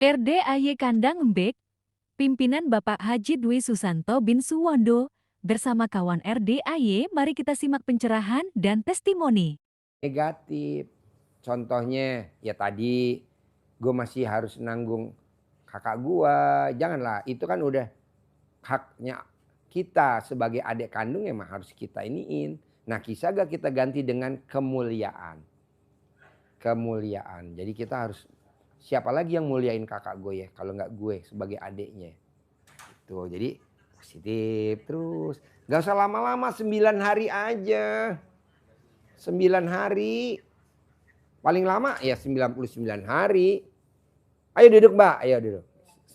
RDAY Kandang Embek, pimpinan Bapak Haji Dwi Susanto bin Suwondo, bersama kawan RDAY, mari kita simak pencerahan dan testimoni. Negatif. Contohnya ya tadi gue masih harus nanggung kakak gue. Janganlah, itu kan udah haknya kita sebagai adik kandung emang harus kita iniin. Nah kisah gak kita ganti dengan kemuliaan. Kemuliaan. Jadi kita harus, siapa lagi yang muliain kakak gue ya kalau nggak gue sebagai adiknya. Tuh, jadi positif terus. Gak usah lama-lama, 9 hari aja. 9 hari. Paling lama ya 99 hari. Ayo duduk mbak, ayo duduk.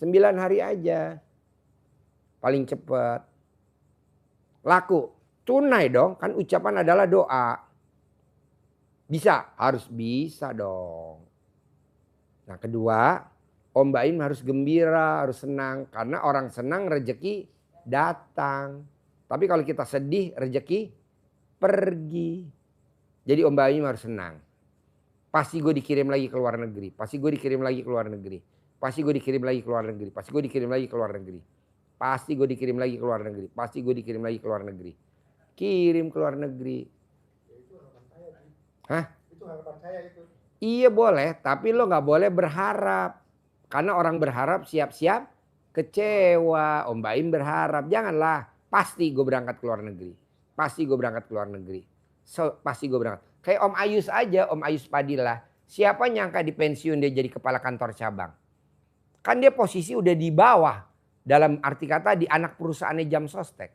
9 hari aja. Paling cepat. Laku. Tunai dong, kan ucapan adalah doa. Bisa, harus bisa dong. Nah kedua, Om Baim harus gembira, harus senang. Karena orang senang rezeki datang. Tapi kalau kita sedih rezeki pergi. Jadi Om Baim harus senang. Pasti gue dikirim lagi ke luar negeri. Pasti gue dikirim lagi ke luar negeri. Pasti gue dikirim lagi ke luar negeri. Pasti gue dikirim lagi ke luar negeri. Pasti gue dikirim lagi ke luar negeri. Pasti gue dikirim lagi ke luar negeri. Kirim ke luar negeri. Itu harapan saya. Hah? Itu harapan saya itu. Iya boleh, tapi lo gak boleh berharap. Karena orang berharap siap-siap kecewa. Om Baim berharap, janganlah. Pasti gue berangkat ke luar negeri. Pasti gue berangkat ke luar negeri. Pasti gue berangkat. Kayak Om Ayus aja, Om Ayus Padilla. Siapa nyangka di pensiun dia jadi kepala kantor cabang. Kan dia posisi udah di bawah. Dalam arti kata di anak perusahaannya Jam Sostek.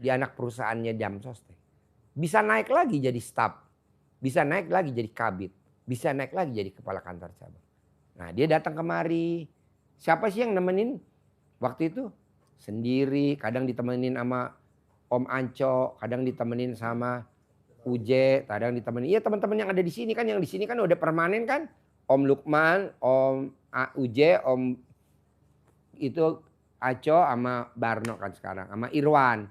Di anak perusahaannya Jam Sostek. Bisa naik lagi jadi staf. Bisa naik lagi jadi kabit. Bisa naik lagi jadi kepala kantor cabang. Nah dia datang kemari. Siapa sih yang nemenin waktu itu? Sendiri. Kadang ditemenin sama Om Anco. Kadang ditemenin sama Uje. Kadang ditemenin. Iya teman-teman yang ada di sini kan. Yang di sini kan udah permanen kan. Om Lukman, Om Uje, Om itu Aco sama Barno kan sekarang. Sama Irwan.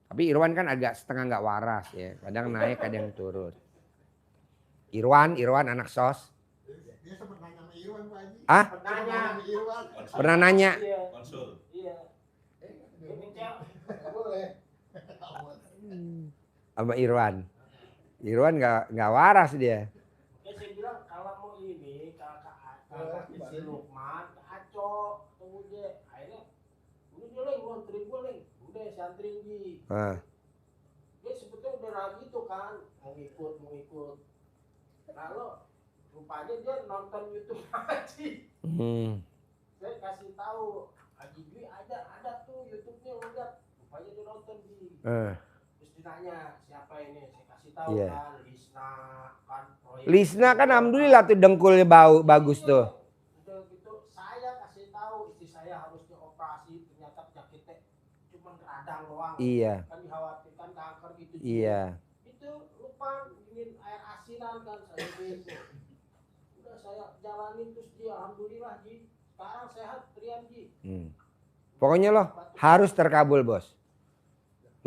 Tapi Irwan kan agak setengah nggak waras ya. Kadang naik kadang turun. Irwan anak sos. Dia sempat nanya sama Irwan Pak Haji. Ah? Nanya sama Irwan. Pernah nanya? Konsul. Iya. Boleh. Sama Irwan. Irwan nggak waras dia. Saya bilang kalau mau ini kakak si Lukman, Aco, kemudian akhirnya udah leng, lu antri gue leng, udah saya antri di. Dia sebetulnya udah ragu itu kan, mau ikut. Lalu rupanya dia nonton YouTube Haji. Saya kasih tahu Haji Dwi ada tuh YouTube-nya udah, rupanya dia nonton di. Terus ditanya siapa ini, saya kasih tahu kan Lisna kan. Lisna kan alhamdulillah tuh dengkulnya bagus tuh. Udah gitu saya kasih tahu istri saya harus dioperasi, ternyata penyakitnya cuma radang doang. Iya. Kan dikhawatirkan kanker gitu. Iya. Itu lupa ingin air asinan kan saya gitu. Udah saya jalanin terus dia alhamdulillah Ji. Sekarang sehat Trian Ji. Pokoknya lo harus terkabul bos.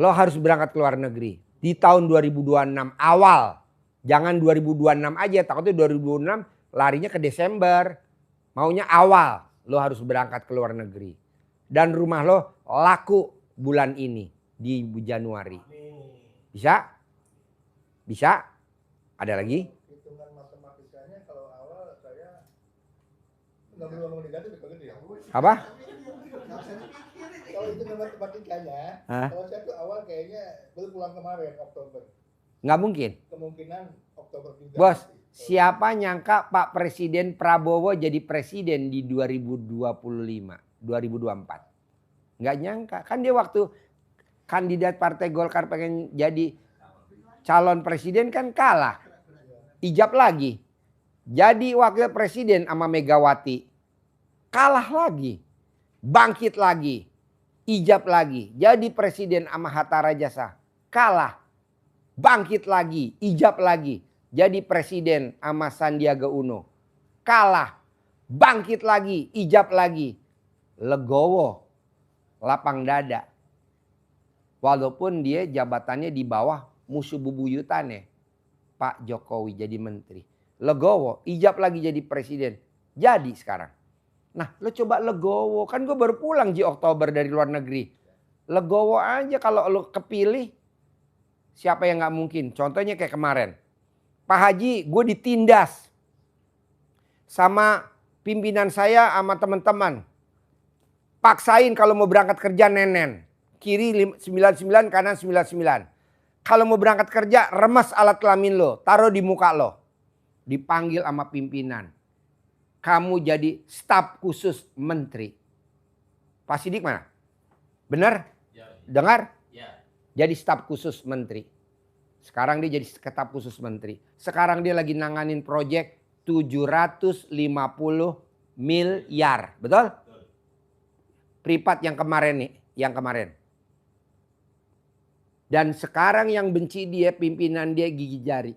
Lo harus berangkat ke luar negeri. Di tahun 2026 awal. Jangan 2026 aja. Takutnya 2026 larinya ke Desember. Maunya awal. Lo harus berangkat ke luar negeri. Dan rumah lo laku bulan ini. Di Januari. Bisa? Bisa? Ada lagi? Hitungan matematikanya kalau awal saya nggak perlu ngomong negatif begitu ya. Apa? Kalau hitungan matematikanya, kalau saya tuh awal kayaknya baru pulang kemarin Oktober. Nggak mungkin. Kemungkinan Oktober juga. Bos, siapa nyangka Pak Presiden Prabowo jadi presiden di 2025, 2024? Nggak nyangka. Kan dia waktu kandidat Partai Golkar pengen jadi calon presiden kan kalah. Ijab lagi. Jadi wakil presiden sama Megawati. Kalah lagi. Bangkit lagi. Ijab lagi. Jadi presiden sama Hatta Rajasa. Kalah. Bangkit lagi. Ijab lagi. Jadi presiden sama Sandiaga Uno. Kalah. Bangkit lagi. Ijab lagi. Legowo. Lapang dada. Walaupun dia jabatannya di bawah musuh bubuyutannya. Pak Jokowi jadi menteri. Legowo. Ijab lagi jadi presiden. Jadi sekarang. Nah lo coba legowo. Kan gue baru pulang Oktober dari luar negeri. Legowo aja kalau lo kepilih. Siapa yang gak mungkin? Contohnya kayak kemarin. Pak Haji, gue ditindas. Sama pimpinan saya sama teman-teman. Paksain kalau mau berangkat kerja nenen. Kiri 99, kanan 99. Kalau mau berangkat kerja remes alat kelamin lo. Taruh di muka lo. Dipanggil sama pimpinan. Kamu jadi staf khusus menteri. Pak Sidik mana? Benar? Ya. Dengar? Ya. Jadi staf khusus menteri. Sekarang dia jadi staf khusus menteri. Sekarang dia lagi nanganin proyek 750 miliar. Betul? Privat yang kemarin nih. Yang kemarin. Dan sekarang yang benci dia pimpinan dia gigi jari.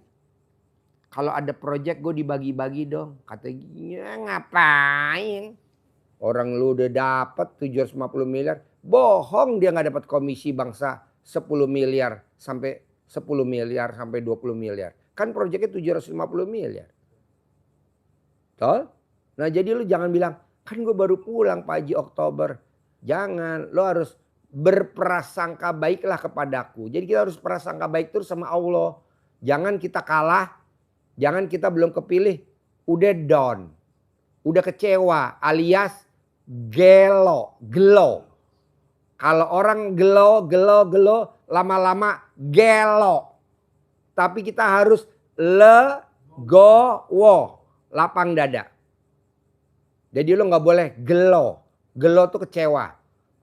Kalau ada proyek gue dibagi-bagi dong. Katanya ngapain? Orang lu udah dapat 750 miliar. Bohong dia gak dapat komisi bangsa 10 miliar sampai 10 miliar sampai 20 miliar. Kan proyeknya 750 miliar. Betul? Nah jadi lu jangan bilang, kan gue baru pulang Pak Haji Oktober. Jangan, lu harus berprasangka baiklah kepadaku. Jadi kita harus prasangka baik terus sama Allah. Jangan kita kalah, jangan kita belum kepilih, udah down. Udah kecewa alias gelo. Kalau orang gelo, lama-lama gelo. Tapi kita harus legowo, lapang dada. Jadi lo gak boleh gelo. Gelo tuh kecewa.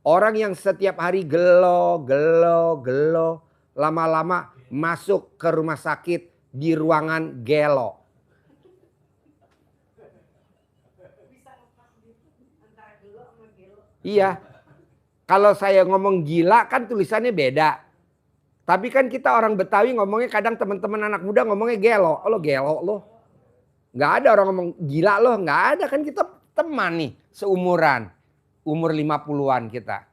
Orang yang setiap hari gelo, lama-lama masuk ke rumah sakit di ruangan gelo. Iya. Kalau saya ngomong gila kan tulisannya beda. Tapi kan kita orang Betawi ngomongnya kadang teman-teman anak muda ngomongnya gelo. Oh, lo gelo lo. Gak ada orang ngomong gila lo. Gak ada, kan kita teman nih seumuran. Umur 50-an kita.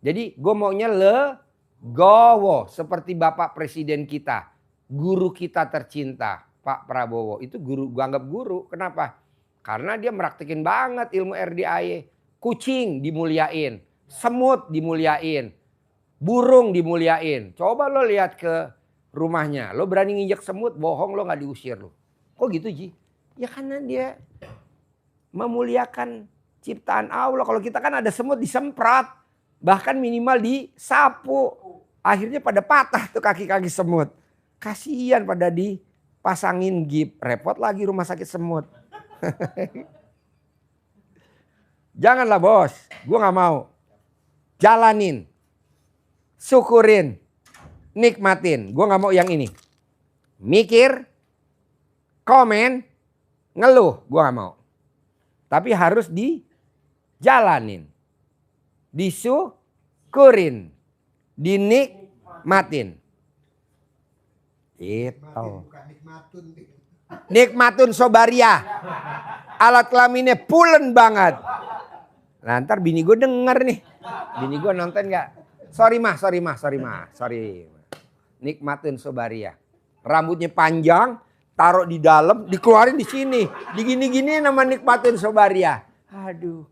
Jadi gue maunya legowo. Seperti Bapak Presiden kita. Guru kita tercinta. Pak Prabowo. Itu guru, gue anggap guru. Kenapa? Karena dia meraktekin banget ilmu RDAY. Kucing dimuliain. Semut dimuliain. Burung dimuliain. Coba lo lihat ke rumahnya. Lo berani nginjek semut, bohong lo gak diusir lo. Kok gitu Ji? Ya karena dia memuliakan ciptaan Allah. Kalau kita kan ada semut disemprot. Bahkan minimal disapu. Akhirnya pada patah tuh kaki-kaki semut. Kasihan pada dipasangin gip. Repot lagi rumah sakit semut. Janganlah bos. Gue gak mau. Jalanin. Syukurin. Nikmatin. Gue gak mau yang ini. Mikir. Komen. Ngeluh. Gue gak mau. Tapi harus dijalanin. Disyukurin. Dinikmatin. Itu. Nikmatun sobaria. Alat kelaminnya pulen banget. Nah ntar bini gue denger nih. Bini gue nonton gak? Sorry mah. Nikmatun sobaria. Rambutnya panjang. Taruh di dalam, dikeluarin di sini. Digini-gini nama nikmatin sobaria. Aduh.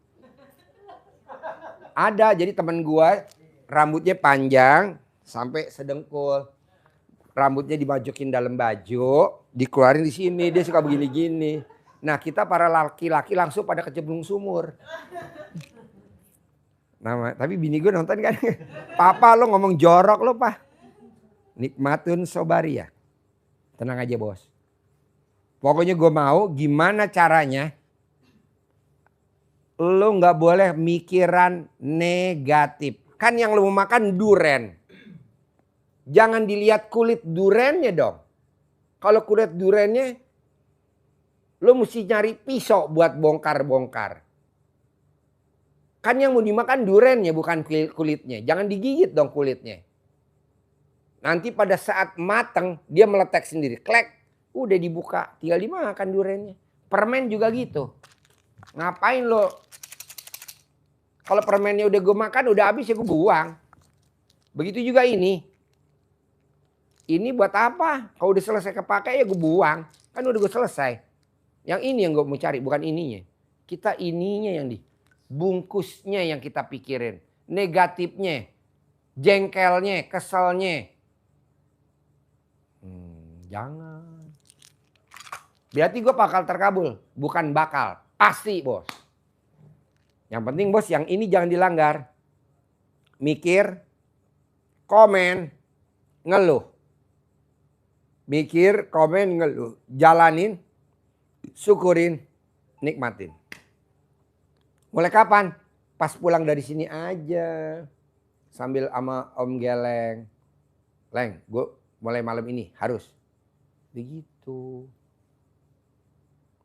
Ada, jadi temen gua rambutnya panjang sampai sedengkul. Rambutnya dimajukin dalam baju, dikeluarin di sini. Dia suka begini-gini. Nah kita para laki-laki langsung pada kecemplung sumur. Tapi bini gue nonton kan. Papa lo ngomong jorok lo pak. Nikmatun sobaria. Tenang aja bos. Pokoknya gue mau gimana caranya lo gak boleh mikiran negatif. Kan yang lo mau makan duren. Jangan dilihat kulit durennya dong. Kalau kulit durennya lo mesti nyari pisau buat bongkar-bongkar. Kan yang mau dimakan durennya bukan kulitnya. Jangan digigit dong kulitnya. Nanti pada saat mateng dia meletek sendiri. Klek. Udah dibuka, tinggal dimakan durennya. Permen juga gitu. Ngapain lo? Kalau permennya udah gue makan, udah habis ya gue buang. Begitu juga ini. Ini buat apa? Kalau udah selesai kepake ya gue buang. Kan udah gue selesai. Yang ini yang gue mau cari, bukan ininya. Kita ininya yang bungkusnya yang kita pikirin. Negatifnya, jengkelnya, keselnya. Jangan. Berarti gue bakal terkabul. Bukan bakal. Pasti bos. Yang penting bos yang ini jangan dilanggar. Mikir, komen, ngeluh. Mikir, komen, ngeluh. Jalanin, syukurin, nikmatin. Mulai kapan? Pas pulang dari sini aja. Sambil sama Om Geleng. Leng, gue mulai malam ini harus. Begitu.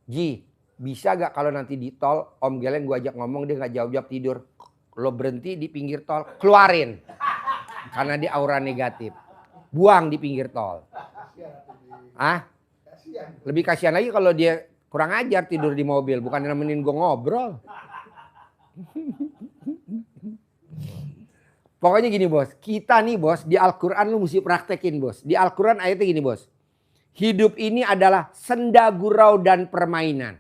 Ji, bisa gak kalau nanti di tol Om Geleng gue ajak ngomong dia gak jawab-jawab tidur. Lo berhenti di pinggir tol, keluarin. Karena dia aura negatif. Buang di pinggir tol. Lebih kasihan lagi kalau dia kurang ajar tidur di mobil. Bukan nemenin gue ngobrol. Pokoknya gini bos. Kita nih bos di Al-Quran lu mesti praktekin bos. Di Al-Quran ayatnya gini bos. Hidup ini adalah senda gurau dan permainan.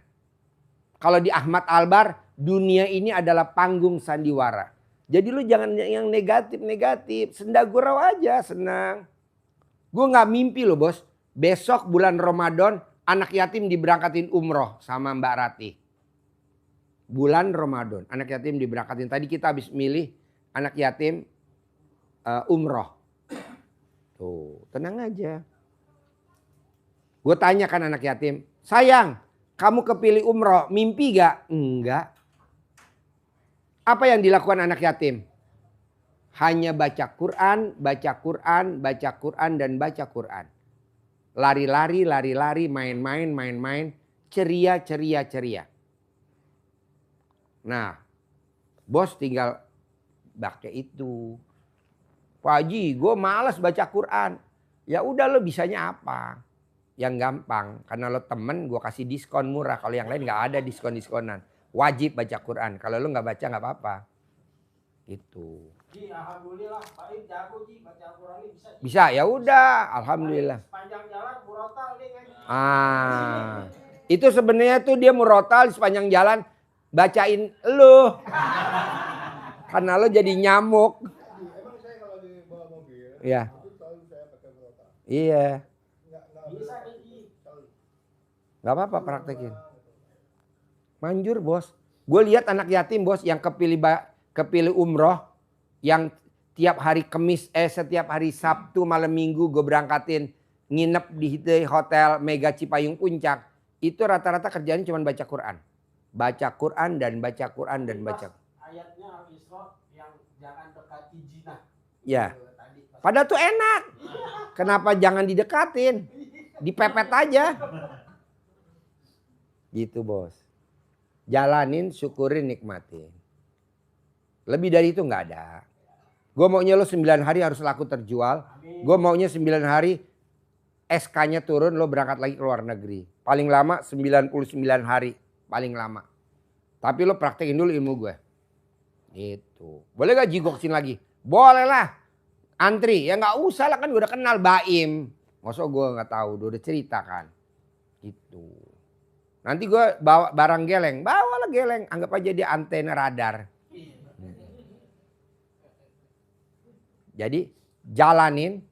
Kalau di Ahmad Albar, dunia ini adalah panggung sandiwara. Jadi lu jangan yang negatif-negatif. Senda gurau aja, senang. Gue gak mimpi loh bos. Besok bulan Ramadan, anak yatim diberangkatin umroh sama Mbak Ratih. Bulan Ramadan, anak yatim diberangkatin. Tadi kita habis milih anak yatim umroh. Tuh, tenang aja. Gue tanyakan anak yatim, sayang, kamu kepilih umroh, mimpi gak? Enggak. Apa yang dilakukan anak yatim? Hanya baca Quran, baca Quran, baca Quran, dan baca Quran. Lari-lari, lari-lari, main-main, main-main, ceria, ceria, ceria. Nah, bos tinggal pakai itu. Pak Haji, gue malas baca Quran. Ya udah lo bisanya apa? Yang gampang, karena lo temen gue kasih diskon murah. Kalau yang lain gak ada diskon-diskonan. Wajib baca Quran. Kalau lo gak baca gak apa-apa. Gitu. Ji, alhamdulillah Pak Im jago Ji, baca Al-Quran ini bisa. Bisa, ya udah, alhamdulillah. Sepanjang jalan murotal nih kan. Itu sebenarnya tuh dia murotal sepanjang jalan bacain lo. Karena lo jadi nyamuk. Emang saya kalau di bawah mobil, Iya. itu selalu saya pakai murotal. Iya. Bisa nih Ji. Gak apa-apa praktekin. Manjur bos. Gue lihat anak yatim bos yang kepilih umroh. Yang tiap hari setiap hari Sabtu malam Minggu gue berangkatin. Nginep di hotel Mega Cipayung Puncak. Itu rata-rata kerjaan cuma baca Quran. Baca Quran dan baca Quran dan baca. Ayatnya Al-Isra yang jangan dekati jinah. Ya. Padahal tuh enak. Kenapa jangan didekatin? Dipepet aja. Gitu bos. Jalanin, syukurin, nikmatin. Lebih dari itu nggak ada. Gue maunya lo 9 hari harus laku terjual. Gue maunya 9 hari SK-nya turun lo berangkat lagi ke luar negeri. Paling lama 99 hari. Paling lama. Tapi lo praktekin dulu ilmu gue. Gitu. Boleh gak jigoksin lagi? Boleh lah. Antri. Ya nggak usah lah kan gue udah kenal Baim. Masa gue nggak tahu. Udah cerita kan. Gitu. Nanti gue bawa barang geleng. Bawalah geleng. Anggap aja dia antena radar. Jadi jalanin,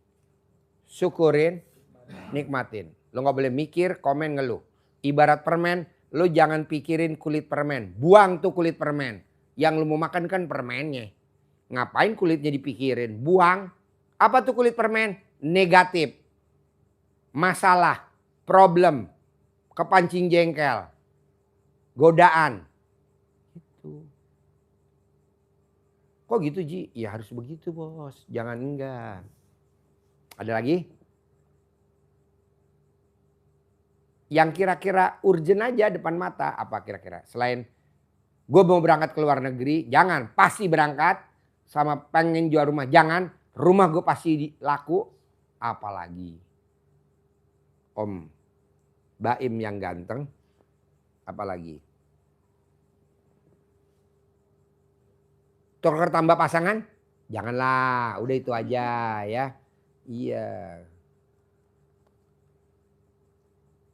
syukurin, nikmatin. Lo gak boleh mikir, komen, ngeluh. Ibarat permen, lo jangan pikirin kulit permen. Buang tuh kulit permen. Yang lo mau makan kan permennya. Ngapain kulitnya dipikirin? Buang. Apa tuh kulit permen? Negatif. Masalah. Problem. Kepancing jengkel. Godaan. Gitu. Kok gitu Ji? Ya harus begitu bos. Jangan enggak. Ada lagi? Yang kira-kira urgent aja depan mata. Apa kira-kira? Selain gue mau berangkat ke luar negeri. Jangan. Pasti berangkat. Sama pengen jual rumah. Jangan. Rumah gue pasti laku. Apalagi. Om Baim yang ganteng. Apalagi. Tuker tambah pasangan? Janganlah, udah itu aja ya. Iya.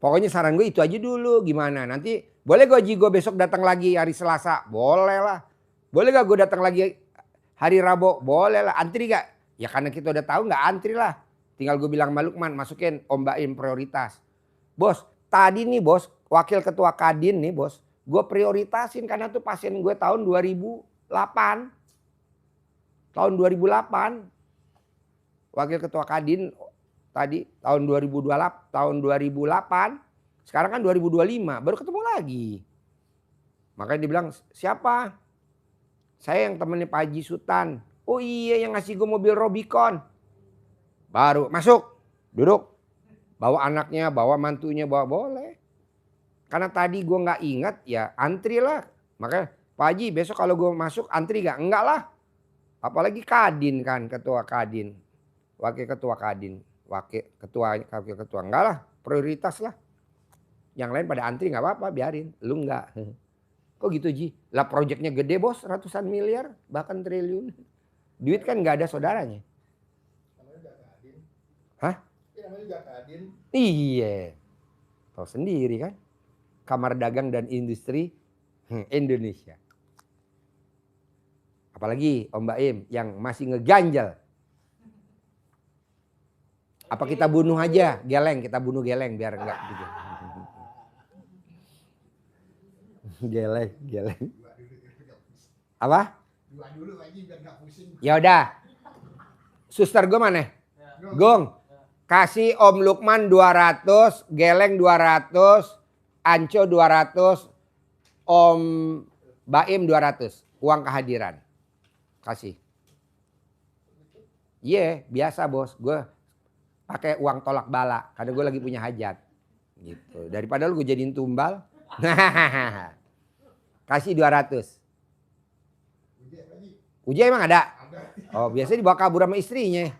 Pokoknya saran gue itu aja dulu. Gimana? Nanti Boleh gak Ji gue besok datang lagi hari Selasa? Boleh lah. Boleh gak gue datang lagi hari Rabu? Boleh lah. Antri gak? Ya karena kita udah tahu gak antri lah. Tinggal gue bilang sama Lukman, masukin Om Baim prioritas. Bos, tadi nih bos, wakil ketua Kadin nih bos. Gue prioritasin karena tuh pasien gue tahun 2008. Tahun 2008. Wakil ketua Kadin tadi tahun 2028, tahun 2008. Sekarang kan 2025, baru ketemu lagi. Makanya dibilang, siapa? Saya yang temennya Pak Haji Sultan. Oh iya yang ngasih gue mobil Robicon. Baru masuk, duduk. Bawa anaknya, bawa mantunya, bawa boleh. Karena tadi gue gak ingat ya antri lah. Makanya Pak Haji besok kalau gue masuk antri gak? Enggak lah. Apalagi Kadin kan, ketua Kadin. Wakil ketua Kadin. Wakil ketua. Enggak lah, prioritas lah. Yang lain pada antri gak apa-apa, biarin. Lu enggak. Kok gitu Ji? Lah proyeknya gede bos, ratusan miliar, bahkan triliun. Duit kan gak ada saudaranya. Namanya juga Kadin. Hah? Iya namanya juga Kadin. Iya. Tahu sendiri kan. Kamar Dagang dan Industri Indonesia. Apalagi Om Baim yang masih ngeganjal. Apa kita bunuh aja Geleng, kita bunuh Geleng biar enggak gitu. Geleng. Apa? Dua dulu lagi biar nggak pusing. Ya udah. Suster gue mana? Gong. Kasih Om Lukman 200, Geleng 200, Anco 200, Om Baim 200. Uang kehadiran. Kasih. Iya, biasa bos. Gue pakai uang tolak bala karena gue lagi punya hajat. Gitu. Daripada lu gue jadiin tumbal. Kasih 200. Uje emang ada? Oh biasanya dibawa kabur sama istrinya.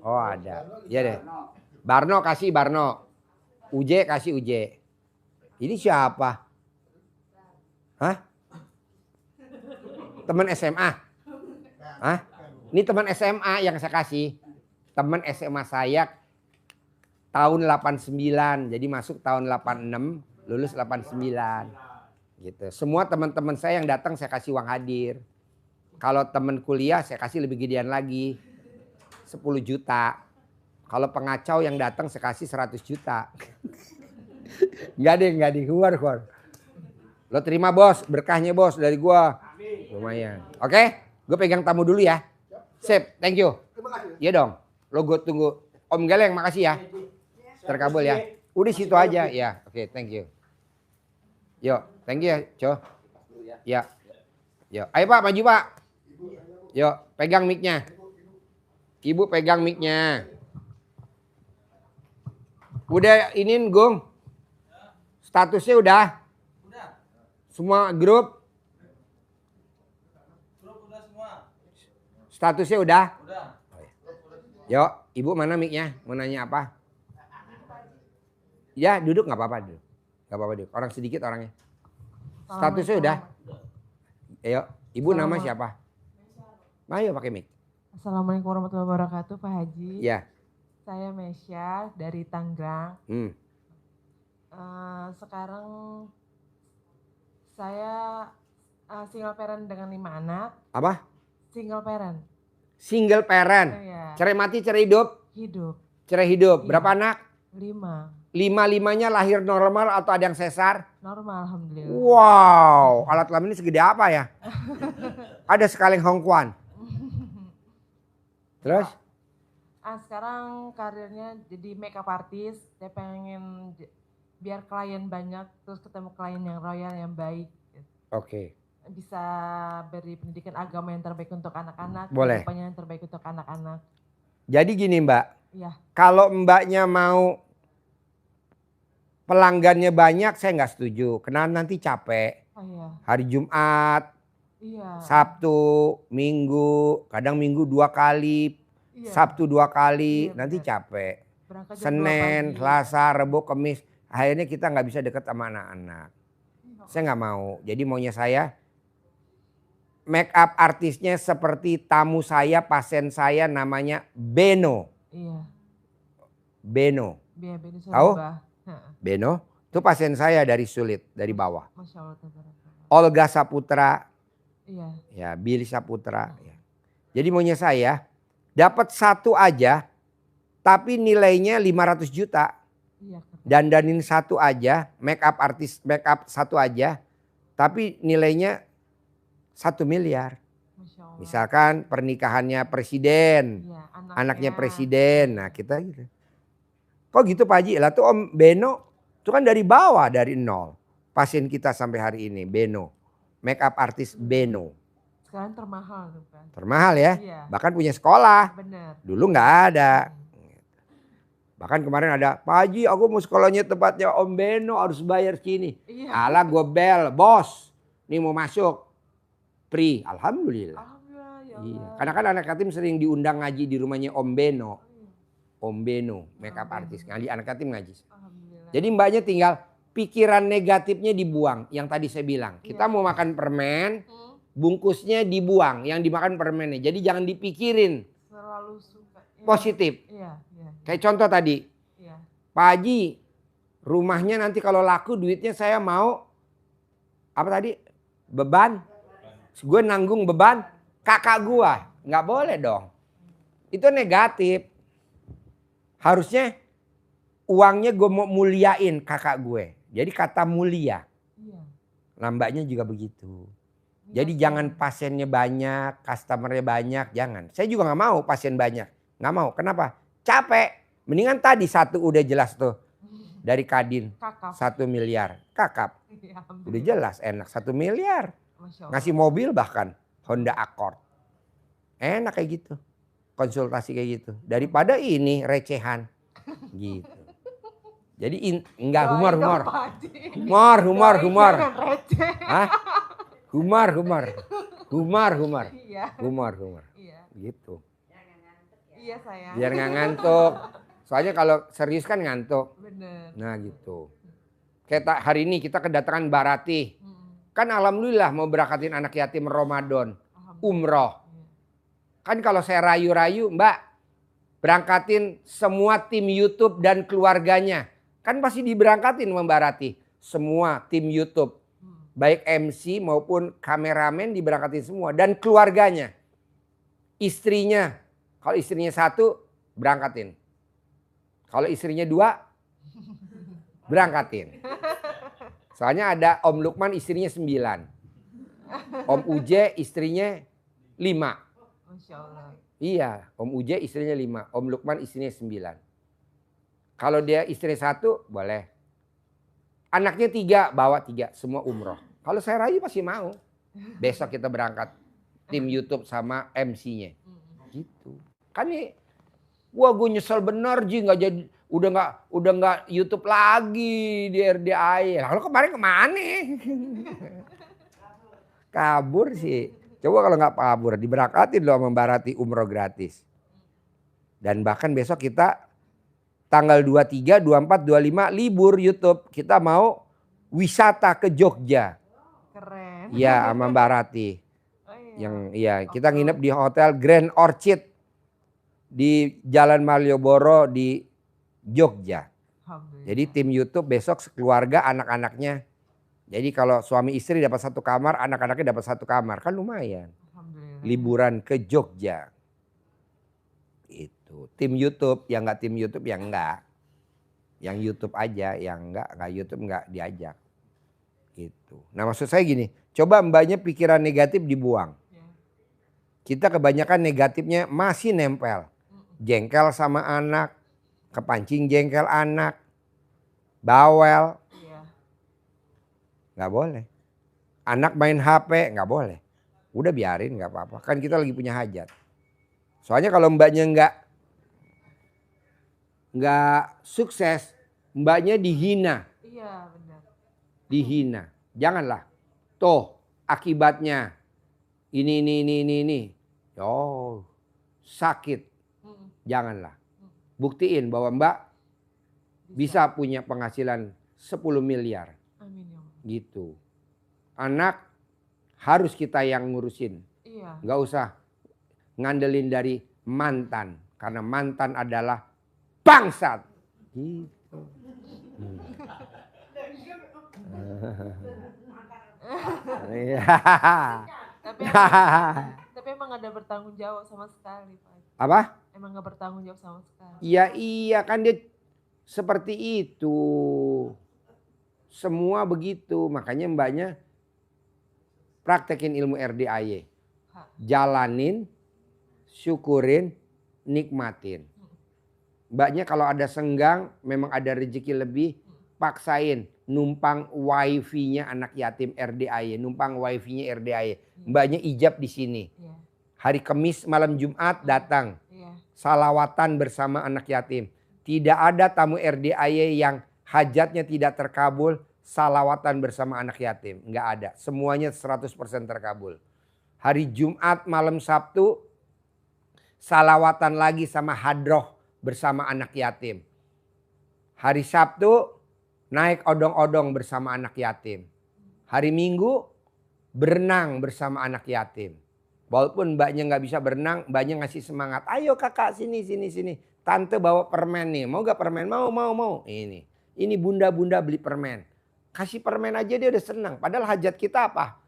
Oh ada. Iya deh. Barno kasih Barno. Uje kasih Uje. Ini siapa? Hah? Teman SMA? Hah? Ini teman SMA yang saya kasih. Teman SMA saya tahun 89. Jadi masuk tahun 86. Lulus 89. Gitu. Semua teman-teman saya yang datang saya kasih uang hadir. Kalau teman kuliah saya kasih lebih gedean lagi. 10 juta. Kalau pengacau yang datang saya kasih 100 juta. Enggak deh, keluar. Lo terima bos, berkahnya bos dari gua. Lumayan. Oke, gue pegang tamu dulu ya. Sip, thank you. Terima kasih. Iya dong. Lo gue tunggu. Om Geleng makasih ya. Terkabul ya. Udah situ aja ya. Oke, thank you. Yuk, thank you ya, Co. Ya. Yuk, ayo Pak, maju Pak. Yuk, pegang mic-nya. Ibu pegang mic-nya. Udah iniin Gung. Statusnya udah? Udah. Semua grup? Grup udah semua. Statusnya udah? Udah. Yuk, Ibu mana mic-nya? Mau nanya apa? Ya, duduk nggak apa-apa duduk. Nggak apa-apa duduk. Orang sedikit orangnya. Statusnya udah? Ayo, Ibu nama siapa? Ayo pakai mic. Assalamualaikum warahmatullahi wabarakatuh Pak Haji. Ya. Saya Mesya dari Tangerang. Sekarang saya single parent dengan 5 anak. Apa? Single parent. Single parent. Iya. Cerai mati, cerai hidup? Hidup. Cerai hidup. Iya. Berapa anak? 5. 5-5-nya lahir normal atau ada yang sesar? Normal alhamdulillah. Wow, alat kelamin ini segede apa ya? Ada sekaleng Hongkwan. Terus? Sekarang karirnya jadi makeup artist. Saya pengen biar klien banyak, terus ketemu klien yang royal, yang baik. Oke. Bisa beri pendidikan agama yang terbaik untuk anak-anak. Boleh. Kehidupan yang terbaik untuk anak-anak. Jadi gini Mbak. Iya. Kalau Mbaknya mau pelanggannya banyak, saya nggak setuju. Karena nanti capek. Oh iya. Hari Jumat, Iya. Sabtu, Minggu, kadang Minggu 2 kali, Iya. Sabtu 2 kali, Iya, nanti benar. capek. Berangkat jam 2 Senin, pagi. Selasa, Rabu, Kamis, akhirnya kita nggak bisa deket sama anak-anak. Saya nggak mau. Jadi maunya saya make up artisnya seperti tamu saya, pasien saya namanya Beno. Iya. Beno. Biar beda Tahu? Surabaya. Beno, Itu pasien saya dari Sulit, dari bawah. Masya Allah. Tabarakallah. Olga Saputra, Iya. ya Billy Saputra. Ya. Jadi maunya saya dapat satu aja, tapi nilainya 500 juta. Iya. Keren. Dandanin satu aja, make up artis, make up satu aja, tapi nilainya 1 miliar. Masya Allah. Misalkan pernikahannya presiden, Iya, anaknya presiden. Nah kita gitu. Kok gitu Pak Haji? Lah tuh Om Beno, itu kan dari bawah, dari nol. Pasien kita sampai hari ini, Beno. Make up artis Beno. Sekarang termahal tuh kan. Termahal ya. Iya. Bahkan punya sekolah. Bener. Dulu nggak ada. Bahkan kemarin ada, Pak Haji aku mau sekolahnya tempatnya Om Beno harus bayar segini. Iya. Alah gue bel, bos. Nih mau masuk. Free, alhamdulillah. Alhamdulillah ya Iya. Allah. Karena kan anak yatim sering diundang ngaji di rumahnya Om Beno. Om Beno, make up artis. Ngaji anak yatim ngaji. Alhamdulillah. Jadi mbaknya tinggal pikiran negatifnya dibuang. Yang tadi saya bilang. Kita Iya. mau makan permen, bungkusnya dibuang. Yang dimakan permennya. Jadi jangan dipikirin Selalu suka. Iya. positif. Iya. Iya. Kayak contoh tadi. Iya. Pak Haji, rumahnya nanti kalau laku duitnya saya mau. Apa tadi? Beban. Gue nanggung beban kakak gue. Nggak boleh dong. Itu negatif. Harusnya uangnya gue mau muliain kakak gue. Jadi kata mulia. Iya. Nambahnya juga begitu. Iya, Jadi jangan pasiennya banyak, customernya banyak. Jangan. Saya juga nggak mau pasien banyak. Nggak mau. Kenapa? Capek. Mendingan tadi satu udah jelas tuh. Dari Kadin. Kakak. 1 miliar. Kakap. Iya, Udah jelas enak. 1 miliar. Masya Allah. Ngasih mobil bahkan. Honda Accord. Enak kayak gitu. Konsultasi kayak gitu. Daripada ini recehan. Gitu. Jadi enggak Doain humor. dong, Pak Haji. Humor. Doain jangan receh. Hah? Humor. Iya. Humor. Iya. Gitu. Iya sayang. Biar nggak ngantuk. Soalnya kalau serius kan ngantuk. Bener. Nah gitu. Kayak hari ini kita kedatangan Mbak Ratih. Mm-mm. Kan alhamdulillah mau berangkatin anak yatim Ramadan. Alhamdulillah. Umroh. Iya. Kan kalau saya rayu-rayu, Mbak, berangkatin semua tim YouTube dan keluarganya. Kan pasti diberangkatin sama Mbak Ratih. Semua tim YouTube. Baik MC maupun kameramen diberangkatin semua. Dan keluarganya. Istrinya. Kalau istrinya 1, berangkatin. Kalau istrinya 2, berangkatin. Soalnya ada Om Lukman istrinya 9. Om Uje istrinya 5. Masya Allah. Iya, Om Uje istrinya 5, Om Lukman istrinya 9. Kalau dia istri 1 boleh. Anaknya 3, bawa 3, semua umroh. Kalau saya rayu pasti mau. Besok kita berangkat tim YouTube sama MC-nya. Gitu. Kan nih, wah gue nyesel bener Ji, nggak jadi, udah nggak YouTube lagi di RDAI. Lalu kemarin kemana? Kabur sih. Coba kalau nggak kabur, diberangkatin loh sama Mbak Ratih umroh gratis. Dan bahkan besok kita tanggal 23, 24, 25 libur YouTube. Kita mau wisata ke Jogja. Keren. Iya sama Mbak Ratih. Oh, iya. Yang iya kita nginep di hotel Grand Orchid di Jalan Malioboro di Jogja. Alhamdulillah. Jadi tim YouTube besok sekeluarga anak-anaknya. Jadi kalau suami istri dapat 1 kamar, anak-anaknya dapat 1 kamar. Kan lumayan. Alhamdulillah. Liburan ke Jogja. Itu. Tim YouTube, yang enggak tim YouTube yang enggak. Yang YouTube aja, yang enggak YouTube enggak diajak. Gitu. Nah maksud saya gini, coba mbaknya pikiran negatif dibuang. Ya. Kita kebanyakan negatifnya masih nempel. Jengkel sama anak, kepancing jengkel anak, bawel. Iya. Nggak boleh. Anak main HP nggak boleh. Udah biarin nggak apa-apa. Kan kita lagi punya hajat. Soalnya kalau mbaknya nggak sukses, mbaknya dihina. Iya benar. Dihina. Janganlah. Tuh akibatnya ini. Oh sakit. Janganlah. Buktiin bahwa mbak bisa punya penghasilan 10 miliar. Amin ya Allah. Gitu. Anak harus kita yang ngurusin. Iya. Nggak usah ngandelin dari mantan. Karena mantan adalah bangsat. Gitu. Iya. Tapi emang gak ada bertanggung jawab sama sekali, Pak. Apa? Emang gak bertanggung jawab sama sekali. Iya kan dia seperti itu. Semua begitu. Makanya mbaknya praktekin ilmu RDAY. Jalanin, syukurin, nikmatin. Mbaknya kalau ada senggang, memang ada rezeki lebih, paksain numpang wifi-nya anak yatim RDAY, numpang wifi-nya RDAY. Mbaknya ijab di sini. Iya. Hari Kamis malam Jumat datang. Iya. Salawatan bersama anak yatim. Tidak ada tamu RDAY yang hajatnya tidak terkabul, salawatan bersama anak yatim. Enggak ada. Semuanya 100% terkabul. Hari Jumat malam Sabtu, salawatan lagi sama hadroh bersama anak yatim. Hari Sabtu naik odong-odong bersama anak yatim. Hari Minggu berenang bersama anak yatim. Walaupun mbaknya nggak bisa berenang, mbaknya ngasih semangat. Ayo kakak sini. Tante bawa permen nih. Mau gak permen? Mau. Ini bunda beli permen. Kasih permen aja dia udah senang. Padahal hajat kita apa?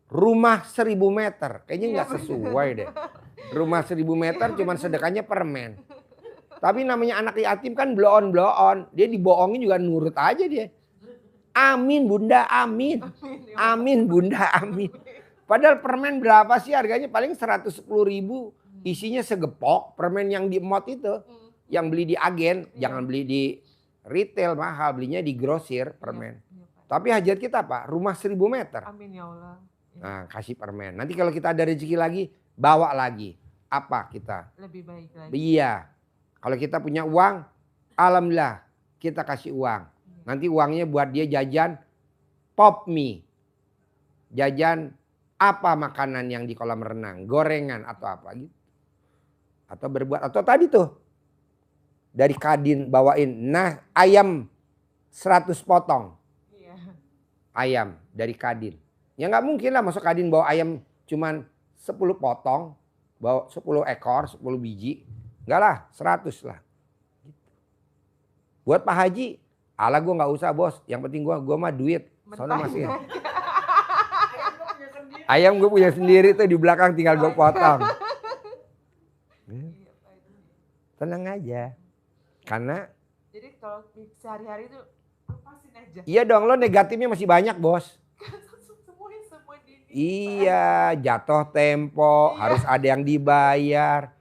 Rumah 1000 meter. Kayaknya nggak sesuai deh. Rumah 1000 meter cuman sedekahnya permen. Tapi namanya anak yatim kan blow on. Dia dibohongin juga nurut aja dia. Amin bunda, amin. Amin bunda, amin. Padahal permen berapa sih harganya? Paling 110.000. Isinya segepok. Permen yang di mall itu. Yang beli di agen. Jangan beli di retail mahal. Belinya di grosir permen. Tapi hajat kita apa? Rumah 1000 meter. Amin ya Allah. Nah kasih permen. Nanti kalau kita ada rezeki lagi. Bawa lagi. Apa kita? Lebih baik lagi. Iya. Kalau kita punya uang, alhamdulillah kita kasih uang. Nanti uangnya buat dia jajan pop mie. Jajan apa makanan yang di kolam renang, gorengan atau apa gitu. Atau berbuat, atau tadi tuh dari Kadin bawain, nah ayam 100 potong. Iya. Ayam dari Kadin. Ya nggak mungkin lah masuk Kadin bawa ayam cuman 10 potong, bawa 10 ekor, 10 biji. Enggak lah, 100 lah. Buat Pak Haji, ala gue nggak usah bos. Yang penting gue mah duit. Soalnya masih. Ayam gue punya sendiri tuh di belakang tinggal gue potong. Tenang aja. Karena. Jadi kalau sehari-hari itu lepasin aja. Iya dong, lo negatifnya masih banyak bos. Semua di Iya, jatuh tempo, harus ada yang dibayar.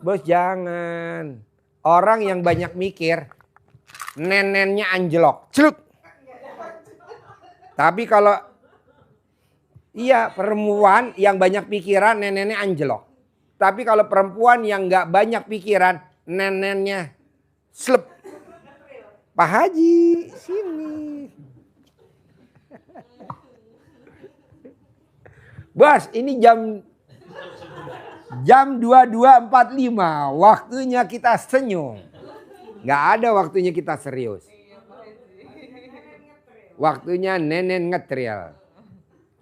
Bos jangan. Orang yang banyak mikir, nenennya anjlok. Celuk. Tapi kalau iya perempuan yang banyak pikiran, nenennya anjlok. Tapi kalau perempuan yang nggak banyak pikiran, nenennya slep. Pak Haji, sini. Bos, ini jam 22.45, waktunya kita senyum. Nggak ada waktunya kita serius. Waktunya nenen ngetril.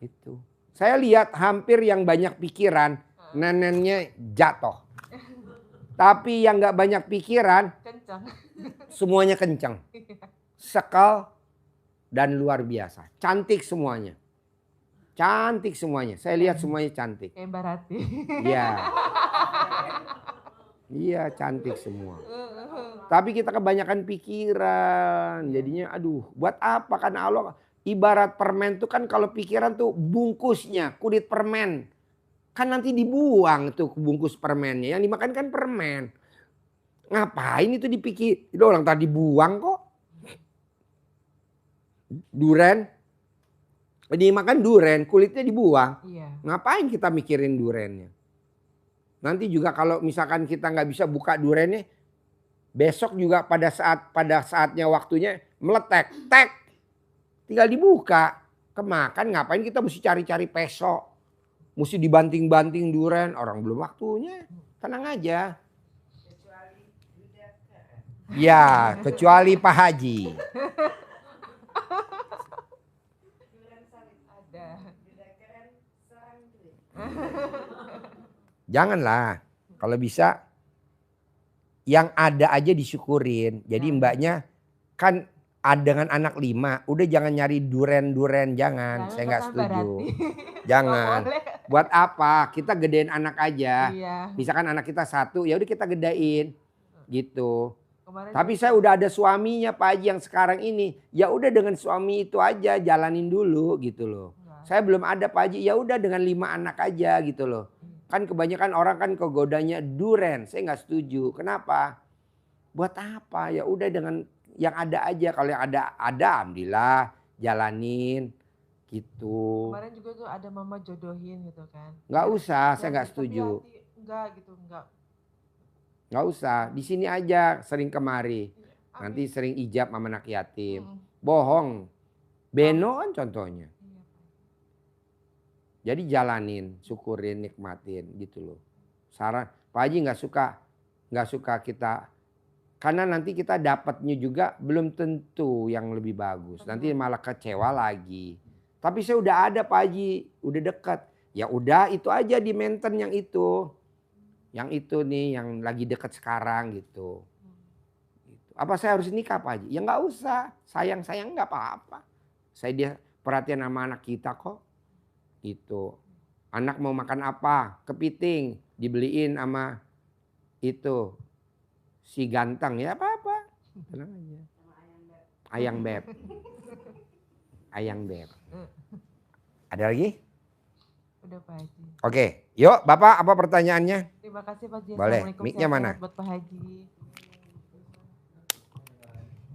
Itu. Saya lihat hampir yang banyak pikiran, nenennya jatuh. Tapi yang nggak banyak pikiran, kencang. semuanya kencang. Sekal dan luar biasa. Cantik semuanya. Cantik semuanya. Saya lihat semuanya cantik. Kayak Mbak Rati. Iya. Iya cantik semua. Tapi kita kebanyakan pikiran. Jadinya aduh buat apa kan Allah. Ibarat permen tuh kan kalau pikiran tuh bungkusnya kulit permen. Kan nanti dibuang tuh bungkus permennya. Yang dimakan kan permen. Ngapain itu dipikir. Itu orang tadi buang kok. Duren. Dimakan duren kulitnya dibuang. Iya. Ngapain kita mikirin durennya. Nanti juga kalau misalkan kita nggak bisa buka durennya. Besok juga pada saatnya waktunya meletek. Tek. Tinggal dibuka. Kemakan ngapain kita mesti cari-cari peso. Mesti dibanting-banting duren. Orang belum waktunya. Tenang aja. Ya kecuali Pak Haji. Janganlah. Kalau bisa yang ada aja disyukurin. Jadi mbaknya kan dengan anak 5, udah jangan nyari duren-duren, jangan. Saya nggak setuju. Jangan. Buat apa? Kita gedein anak aja. Iya. Misalkan anak kita 1, ya udah kita gedein gitu. Kemarin Tapi juga saya udah ada suaminya Pak Haji yang sekarang ini. Ya udah dengan suami itu aja jalanin dulu gitu loh. enggak. Saya belum ada Pak Haji, ya udah dengan 5 anak aja gitu loh. Kan kebanyakan orang kan kegodanya duren. Saya nggak setuju. Kenapa? Buat apa? Ya udah dengan yang ada aja. Kalau yang ada alhamdulillah jalanin gitu. Kemarin juga tuh ada mama jodohin gitu kan. Nggak usah, saya Ya, nggak tapi setuju. hati enggak gitu, enggak. Nggak usah, di sini aja sering kemari. Amin. Nanti sering ijab sama anak yatim. Mm-mm. Bohong. Beno kan contohnya. Iya, Pak. Jadi jalanin, syukurin, nikmatin gitu loh. Saran, Pak Haji nggak suka kita. Karena nanti kita dapatnya juga belum tentu yang lebih bagus. Nanti malah kecewa lagi. Tapi saya udah ada Pak Haji, udah dekat. Ya udah itu aja di maintain yang itu. Yang itu nih yang lagi deket sekarang gitu. Apa saya harus nikah Pak Haji? Ya nggak usah. Sayang-sayang nggak apa-apa. Dia perhatian sama anak kita kok. Gitu. Anak mau makan apa? Kepiting. Dibeliin sama itu. Si ganteng ya apa-apa. Tenang aja. Ayang beb. Ayang beb. Ada lagi? Udah Pak Haji. Oke. Yuk Bapak apa pertanyaannya? Terima kasih Pak Haji. Boleh. Assalamualaikum, Mic-nya sehat-sehat mana? buat Pak Haji.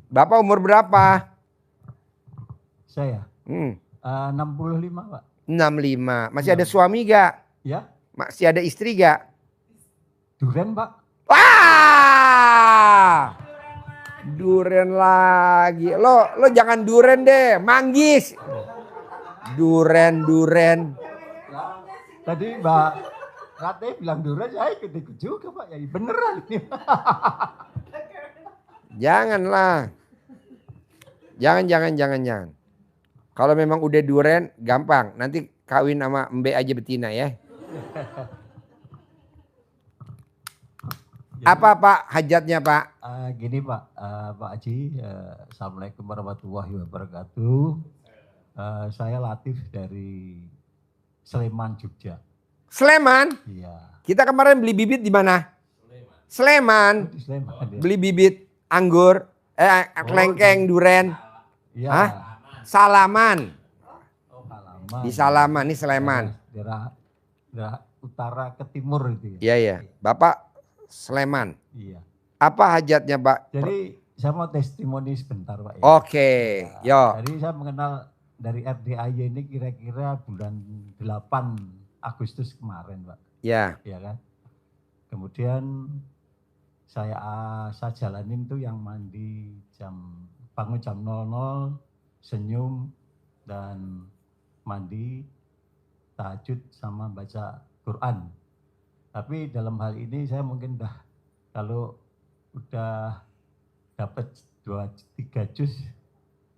Bapak umur berapa? Saya 65 Pak. 65. Masih ada suami gak? Ya, Masih ada istri gak? duren Pak. Wah! Duren lagi. Lo jangan duren deh, manggis. Duren. Tadi Mbak Rate bilang duren, saya ikut juga Pak. Ya beneran ini. Janganlah. Jangan. Kalau memang udah duren, gampang. Nanti kawin sama Mbe aja betina ya. Apa Pak hajatnya Pak? Gini Pak, Pak Haji, Assalamualaikum warahmatullahi wabarakatuh. Saya Latif dari Sleman, Jogja. Sleman? Iya. Kita kemarin beli bibit di mana? Sleman. Di Sleman. Ya. Beli bibit anggur, kelengkeng, duren. Iya. Hah? Salaman. Oh, Salaman. Di Salaman, ini Sleman. Daerah utara ke timur itu. Iya. Bapak Sleman. Iya. Apa hajatnya Pak? Jadi saya mau testimoni sebentar Pak. Ya. Oke, yo. Jadi saya mengenal dari RDAY ini kira-kira bulan 8 Agustus kemarin Pak. Ya. Ya kan. Kemudian saya jalanin tuh yang mandi bangun jam 00, senyum dan mandi, tahajud sama baca Quran. Tapi dalam hal ini saya mungkin kalau udah dapat 2-3 juz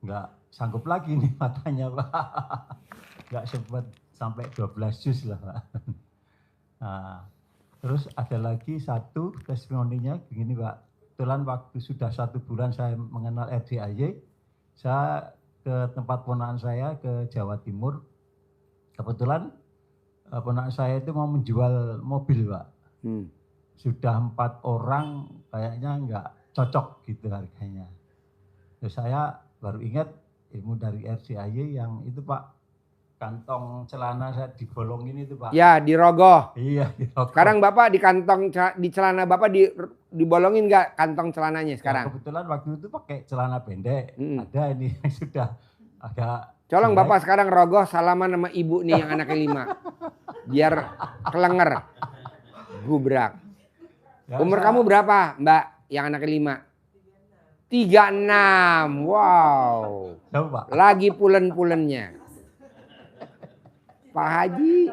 nggak sanggup lagi nih matanya Pak. Nggak sempat sampai 12 juz lah Pak. Nah, terus ada lagi satu testimoninya begini Pak. Kebetulan waktu sudah 1 bulan saya mengenal RDAY, saya ke tempat ponakan saya ke Jawa Timur. Kebetulan ponakan saya itu mau menjual mobil Pak. Sudah 4 orang kayaknya nggak cocok gitu harganya. Terus saya baru ingat ilmu dari RDAY yang itu Pak, kantong celana saya dibolongin itu Pak. Ya, dirogoh. Iya. Sekarang Bapak di celana Bapak dibolongin nggak kantong celananya sekarang? Ya, kebetulan waktu itu pakai celana pendek. Ada ini yang sudah agak. Colong Bapak sekarang rogoh salaman sama ibu nih yang anaknya 5. Biar kelenger. Gubrak. Ya, Umur kamu berapa Mbak yang anaknya 5? 36. Wow. Jauh Pak. Lagi pulen-pulennya. Pak Haji.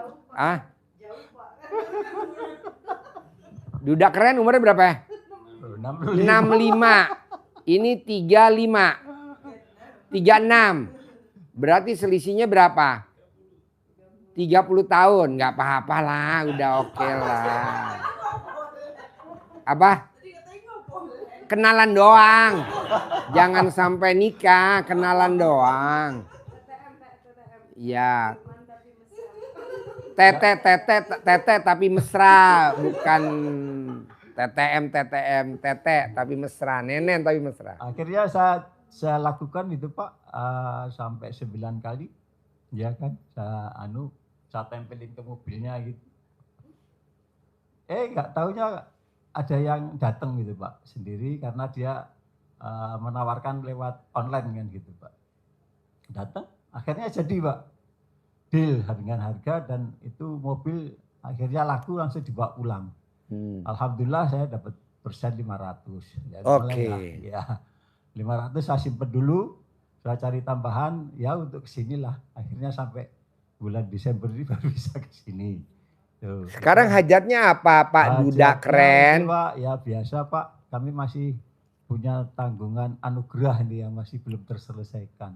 Duda keren umurnya berapa ya? 65. Ini 35. 36. Berarti selisihnya berapa? 30 tahun. Nggak apa-apa lah. Udah oke lah. Apa? kenalan doang. Jangan sampai nikah, kenalan doang. Ya. Tete tapi mesra, bukan TTM tete tapi mesra, nenen tapi mesra. Akhirnya saya lakukan itu Pak sampai 9 kali, ya kan? Saya tempelin ke mobilnya gitu. Nggak taunya ada yang datang gitu Pak sendiri karena dia menawarkan lewat online kan gitu Pak. Datang, akhirnya jadi Pak. Deal dengan harga dan itu mobil akhirnya laku langsung dibawa pulang. Alhamdulillah saya dapat persen 500. Ya, Oke. Ya, 500 saya simpen dulu, saya cari tambahan ya untuk kesinilah. Akhirnya sampai bulan Desember ini baru bisa kesini. Tuh. Sekarang hajatnya apa Pak Duda keren? Ini, Pak, ya biasa Pak, kami masih punya tanggungan anugerah ini yang masih belum terselesaikan.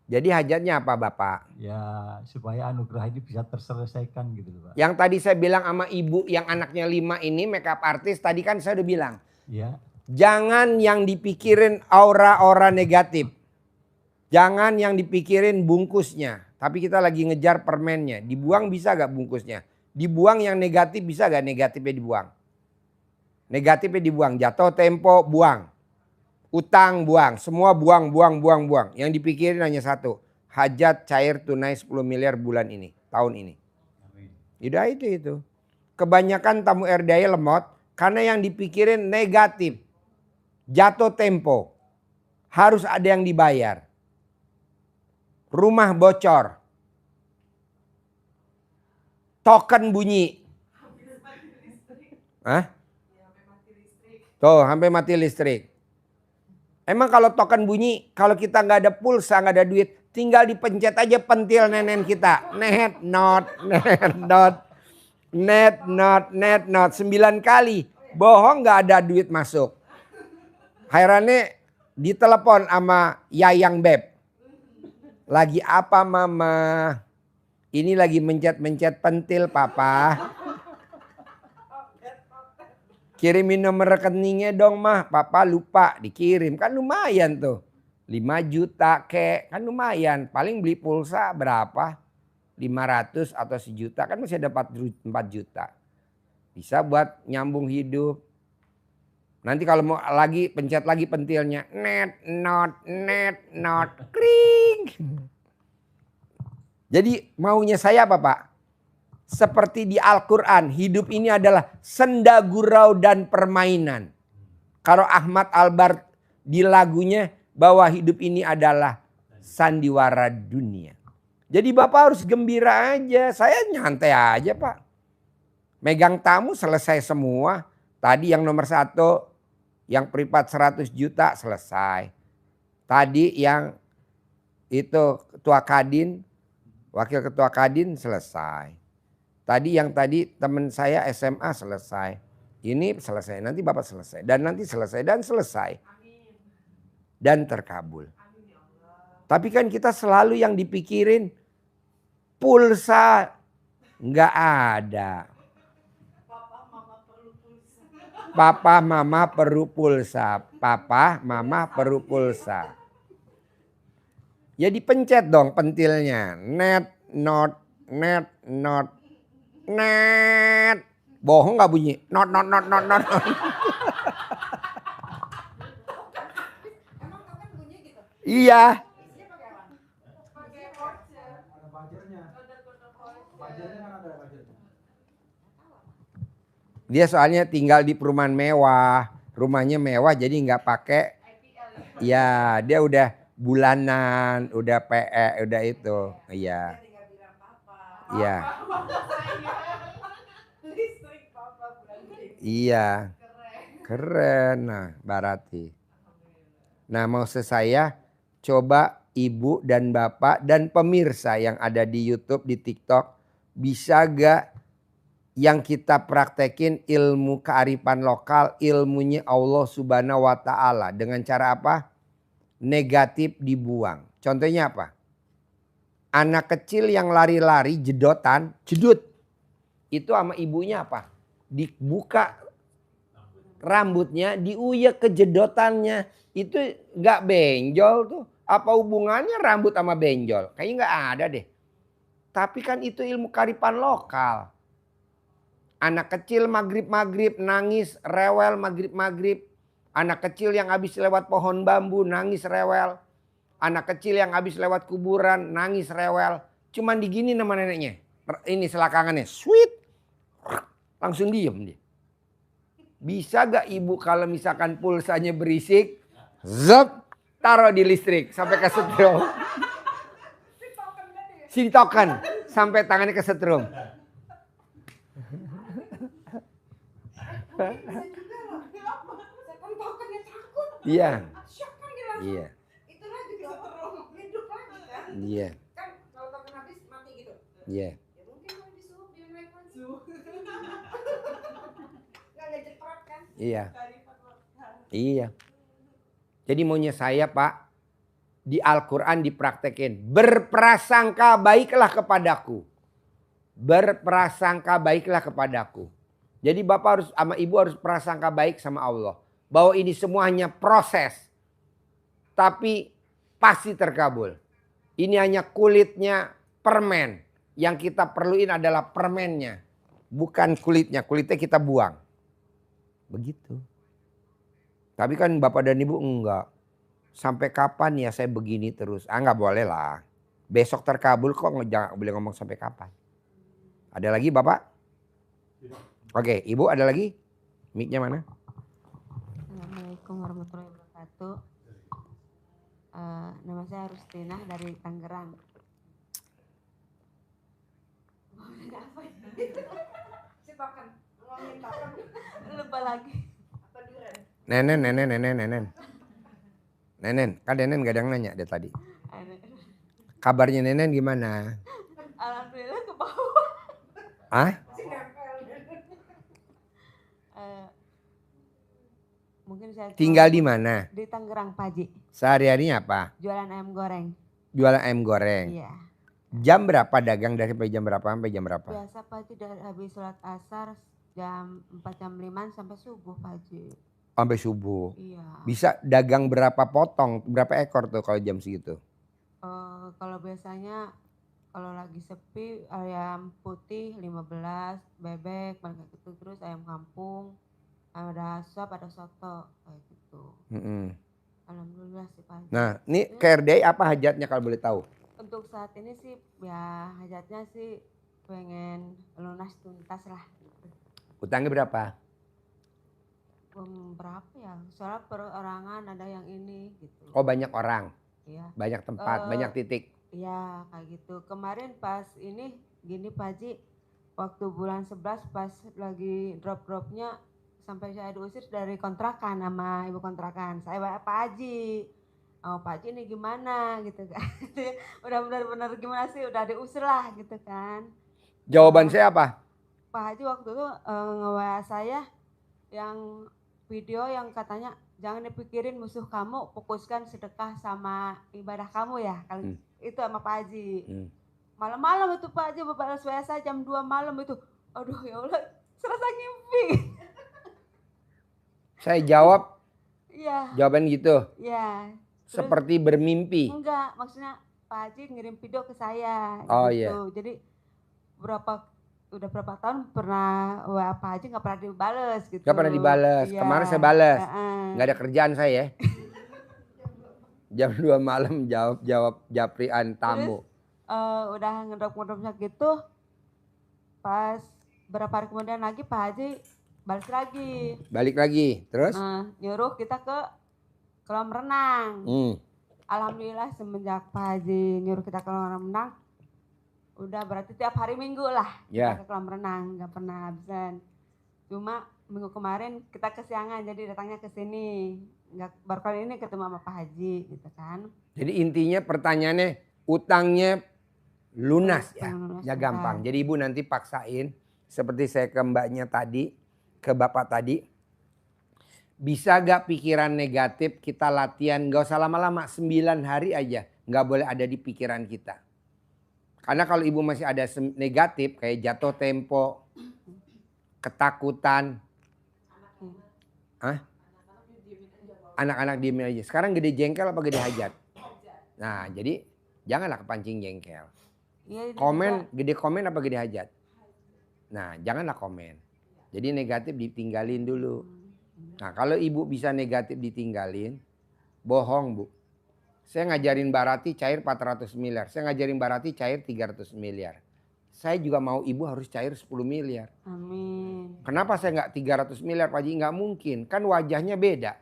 Jadi hajatnya apa Bapak? Ya supaya anugerah ini bisa terselesaikan gitu Pak. Yang tadi saya bilang sama ibu yang anaknya 5 ini makeup artist, tadi kan saya udah bilang. Ya. Jangan yang dipikirin aura-aura negatif. Jangan yang dipikirin bungkusnya. Tapi kita lagi ngejar permennya. Dibuang bisa gak bungkusnya? Dibuang yang negatif bisa gak negatifnya dibuang? Negatifnya dibuang. Jatuh tempo buang. Utang buang, semua buang. Yang dipikirin hanya satu, hajat cair tunai 10 miliar bulan ini, tahun ini. Udah itu. Kebanyakan tamu RDAI lemot karena yang dipikirin negatif. Jatuh tempo, harus ada yang dibayar. Rumah bocor. Token bunyi. Hah? Tuh, sampai mati listrik. Emang kalau token bunyi, kalau kita nggak ada pulsa, nggak ada duit, tinggal dipencet aja pentil nenen kita. Net, not. 9 kali. Bohong nggak ada duit masuk. Herannya ditelepon sama Yayang Beb. Lagi apa mama? Ini lagi mencet-mencet pentil papa. Kirimin nomor rekeningnya dong mah, papa lupa dikirim. Kan lumayan tuh, 5 juta kek, kan lumayan. Paling beli pulsa berapa? 500 atau 1 juta, kan masih ada 4 juta. Bisa buat nyambung hidup. Nanti kalau mau lagi, pencet lagi pentilnya. Net, not, kring. Jadi maunya saya apa Pak? Seperti di Al-Quran, hidup ini adalah senda gurau dan permainan. Kalau Ahmad Albar di lagunya bahwa hidup ini adalah sandiwara dunia. Jadi Bapak harus gembira aja, saya nyantai aja Pak. Megang tamu selesai semua. Tadi yang nomor 1, yang privat 100 juta selesai. Tadi yang itu ketua Kadin, wakil ketua Kadin selesai. Tadi teman saya SMA selesai. Ini selesai, nanti Bapak selesai. Dan nanti selesai dan selesai. Amin. Dan terkabul. Amin ya Allah. Tapi kan kita selalu yang dipikirin pulsa. Nggak ada. Papa mama perlu pulsa. Papa mama perlu pulsa. Papa mama perlu pulsa. Ya dipencet dong pentilnya. Net, not. Net. Bohong gak bunyi? Not. Emang token bunyi gitu? Iya. Isinya pakai apa? Pakai voucher. Ada budgetnya. Kode-kode voucher. Budgetnya kan ada budgetnya. Dia soalnya tinggal di perumahan mewah. Rumahnya mewah jadi nggak pakai. IPL ya? Ya dia udah bulanan, udah PE, udah itu. Iya. Tinggal bilang papa. Iya. Listrik papa berarti. Iya. Keren. Keren. Nah Barati. Nah mau saya coba ibu dan bapak dan pemirsa yang ada di YouTube, di TikTok. Bisa gak yang kita praktekin ilmu kearifan lokal, ilmunya Allah Subhanahu wa Ta'ala. Dengan cara apa? Negatif dibuang. Contohnya apa? Anak kecil yang lari-lari jedut. Itu sama ibunya apa? Dibuka rambutnya diuyek kejedotannya. Itu nggak benjol tuh. Apa hubungannya rambut sama benjol? Kayaknya nggak ada deh. Tapi kan itu ilmu kearifan lokal. Anak kecil maghrib-maghrib nangis rewel maghrib-maghrib. Anak kecil yang habis lewat pohon bambu nangis rewel. Anak kecil yang habis lewat kuburan nangis rewel. Cuman digini nama neneknya. Ini selakangannya. Sweet. Langsung diem dia. Bisa gak ibu kalau misalkan pulsanya berisik. Zep. Taruh di listrik sampai kesetrum. Si token. Sampai tangannya kesetrum. Iya. Iya. Itulah juga hidup lagi kan. Iya. Kan kalau token habis mati gitu. Iya. Ya mungkin kalau disuruh dia naik lagi. Nggak ngejepret kan. Iya. Iya. Jadi maunya saya Pak, di Al-Quran dipraktekin. Berprasangka baiklah kepadaku. Berprasangka baiklah kepadaku. Jadi Bapak harus sama Ibu harus prasangka baik sama Allah. Bahwa ini semua hanya proses. Tapi pasti terkabul. Ini hanya kulitnya permen. Yang kita perluin adalah permennya. Bukan kulitnya. Kulitnya kita buang. Begitu. Tapi kan Bapak dan Ibu enggak. Sampai kapan ya saya begini terus? Enggak boleh lah. Besok terkabul kok jangan boleh ngomong sampai kapan. Ada lagi Bapak? Oke, Ibu ada lagi? Mic-nya mana? Assalamualaikum warahmatullahi wabarakatuh. Nama saya Rustina dari Tangerang. Si token. Ngomongin token. Lupa lagi. Apa duren? Nenen, kan Nenen gak ada yang nanya dari tadi. Kabarnya Nenen gimana? Alhamdulillah ke bawah. Ah? Si nempel. Mungkin saya Tinggal di mana? di Tangerang, Pak Haji. Sehari-harinya apa? Jualan ayam goreng. Jualan ayam goreng. Iya. Jam berapa dagang dari jam berapa sampai jam berapa? Biasa Pak Haji dari habis sholat asar jam 4 jam 5 sampai subuh Pak Haji. Sampai subuh. Iya. Bisa dagang berapa potong? Berapa ekor tuh kalau jam segitu? Kalau biasanya kalau lagi sepi ayam putih 15, bebek, banyak gitu, terus ayam kampung, ada sop, ada soto kayak gitu. Alhamdulillah sih Pak Haji. Nah, ini KRDI apa hajatnya kalau boleh tahu? Untuk saat ini sih ya hajatnya sih pengen lunas tuntas lah gitu. Utangnya berapa? Berapa ya? Soalnya perorangan ada yang ini gitu. Oh banyak orang, Iya. banyak tempat, banyak titik. Iya kayak gitu. Kemarin pas ini gini Pak Haji, waktu bulan 11 pas lagi drop-dropnya sampai saya diusir dari kontrakan sama ibu kontrakan. Saya Pak Haji, oh Pak Haji ini gimana gitu kan. Udah benar-benar gimana sih, udah diusir lah gitu kan. Jawaban saya apa? Pak Haji waktu itu nge-WA saya yang video yang katanya jangan dipikirin musuh kamu, fokuskan sedekah sama ibadah kamu ya. Kalau itu sama Pak Haji. Malam-malam itu Pak Haji balas WA saya jam 2 malam itu. Aduh ya Allah, serasa ngimpi. Saya jawab, Iya. jawaban gitu. Iya. Seperti bermimpi. Enggak, maksudnya Pak Haji ngirim video ke saya. Oh gitu. iya. Jadi udah berapa tahun pernah WA Pak Haji nggak pernah dibales gitu. Gak pernah dibales. Iya. Kemarin saya balas. Heeh. Gak ada kerjaan saya ya. Jam 2 malam jawab japrian tamu. Udah ngedrop-ngedropnya gitu. Pas berapa hari kemudian lagi Pak Haji balik lagi. Balik lagi, terus? Nyuruh kita ke kolam renang. Alhamdulillah semenjak Pak Haji nyuruh kita ke kolam renang, udah berarti tiap hari Minggu lah Ya. kita ke kolam renang, nggak pernah absen. Cuma minggu kemarin kita kesiangan jadi datangnya ke sini. Nggak, baru kali ini ketemu sama Pak Haji gitu kan. Jadi intinya pertanyaannya utangnya lunas ya. Lunas, Ya gampang. Jadi ibu nanti paksain seperti saya ke mbaknya tadi, ke bapak tadi. Bisa gak pikiran negatif kita latihan, gak usah lama-lama, 9 hari aja. Gak boleh ada di pikiran kita. Karena kalau ibu masih ada negatif kayak jatuh tempo, ketakutan, Hah? Anak-anak diemin aja. Sekarang gede jengkel apa gede hajat? Nah, jadi janganlah kepancing jengkel. Iya, ini Komen, juga. gede komen apa gede hajat? Nah, janganlah komen. Jadi negatif ditinggalin dulu. Nah, kalau ibu bisa negatif ditinggalin, bohong bu. Saya ngajarin Mbak Rati cair 400 miliar. Saya ngajarin Mbak Rati cair 300 miliar. Saya juga mau ibu harus cair 10 miliar. Amin. Kenapa saya nggak 300 miliar Pak Haji? Nggak mungkin. Kan wajahnya beda.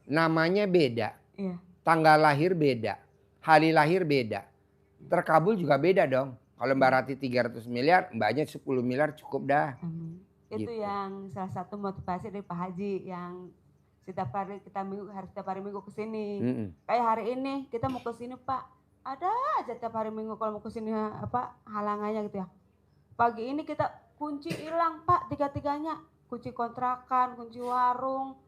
Namanya beda. Iya. Tanggal lahir beda. Hari lahir beda. Terkabul juga beda dong. Kalau Mbak Rati 300 miliar, mbaknya 10 miliar cukup dah. Amin. Itu Gitu. yang salah satu motivasi dari Pak Haji yang setiap hari kita harus setiap hari minggu ke sini. Kayak hari ini kita mau ke sini Pak. Ada aja tiap hari minggu kalau mau ke sini halangannya gitu ya. Pagi ini kita kunci hilang Pak, tiga-tiganya. Kunci kontrakan, kunci warung,